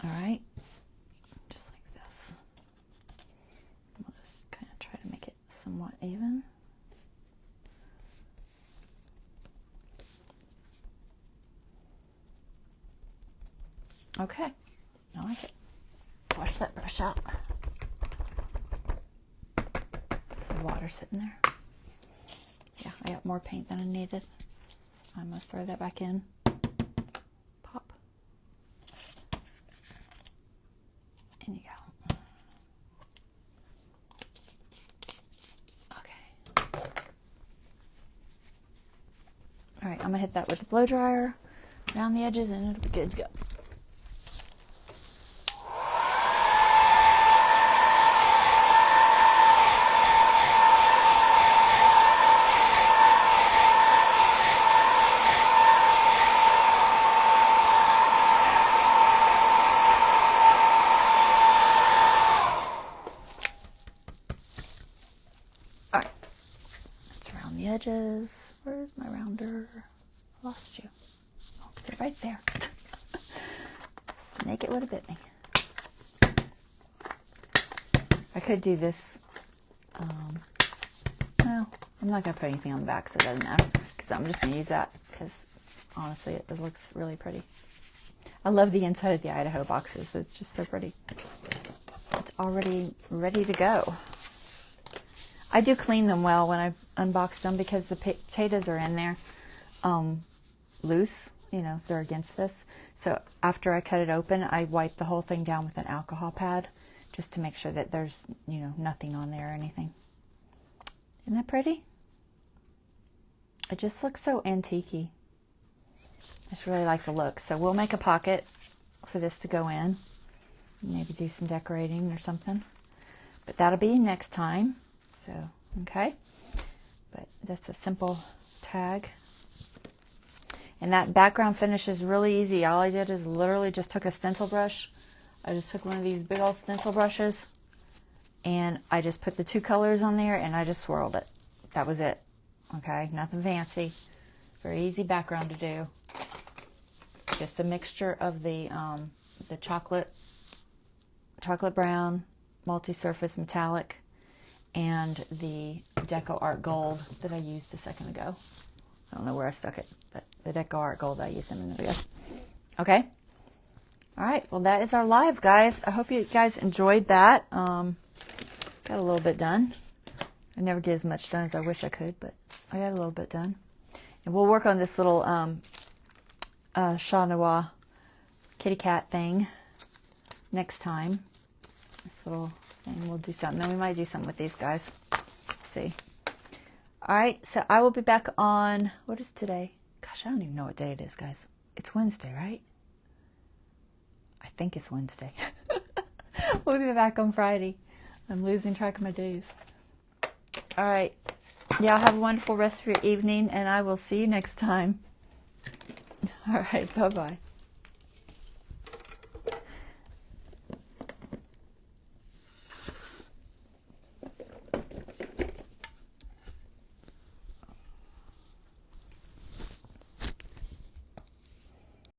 All right, just like this. We'll just kind of try to make it somewhat even. Okay, I like it. Wash that brush out. Some water sitting there. Yeah, I got more paint than I needed. I'm gonna throw that back in. Pop. In you go. Okay. All right, I'm gonna hit that with the blow dryer around the edges, and it'll be good to go. Edges. Where's my rounder? Lost you. Oh, they're right there. Snake it would have bit me. I could do this. Well, I'm not going to put anything on the back, so it doesn't matter. Because I'm just going to use that. Because honestly, it looks really pretty. I love the inside of the Idaho boxes. It's just so pretty. It's already ready to go. I do clean them well when I unbox them because the potatoes are in there loose, you know, they're against this. So after I cut it open, I wipe the whole thing down with an alcohol pad just to make sure that there's, you know, nothing on there or anything. Isn't that pretty? It just looks so antique-y. I just really like the look. So we'll make a pocket for this to go in. Maybe do some decorating or something. But that'll be next time. So, okay. But that's a simple tag. And that background finish is really easy. All I did is literally just took a stencil brush. I just took one of these big old stencil brushes. And I just put the two colors on there and I just swirled it. That was it. Okay, nothing fancy. Very easy background to do. Just a mixture of the chocolate brown, multi-surface metallic, and the Deco Art Gold that I used a second ago. I don't know where I stuck it, but the Deco Art Gold, I used them in the video. Okay. All right. Well, that is our live, guys. I hope you guys enjoyed that. Got a little bit done. I never get as much done as I wish I could, but I got a little bit done. And we'll work on this little Chat Noir kitty cat thing next time. This little thing, we'll do something. Then we might do something with these guys. Let's see. All right, so I will be back on, what is today? Gosh, I don't even know what day it is, guys. It's Wednesday, right? I think it's Wednesday. We'll be back on Friday. I'm losing track of my days. All right. Y'all have a wonderful rest of your evening, and I will see you next time. All right, bye-bye.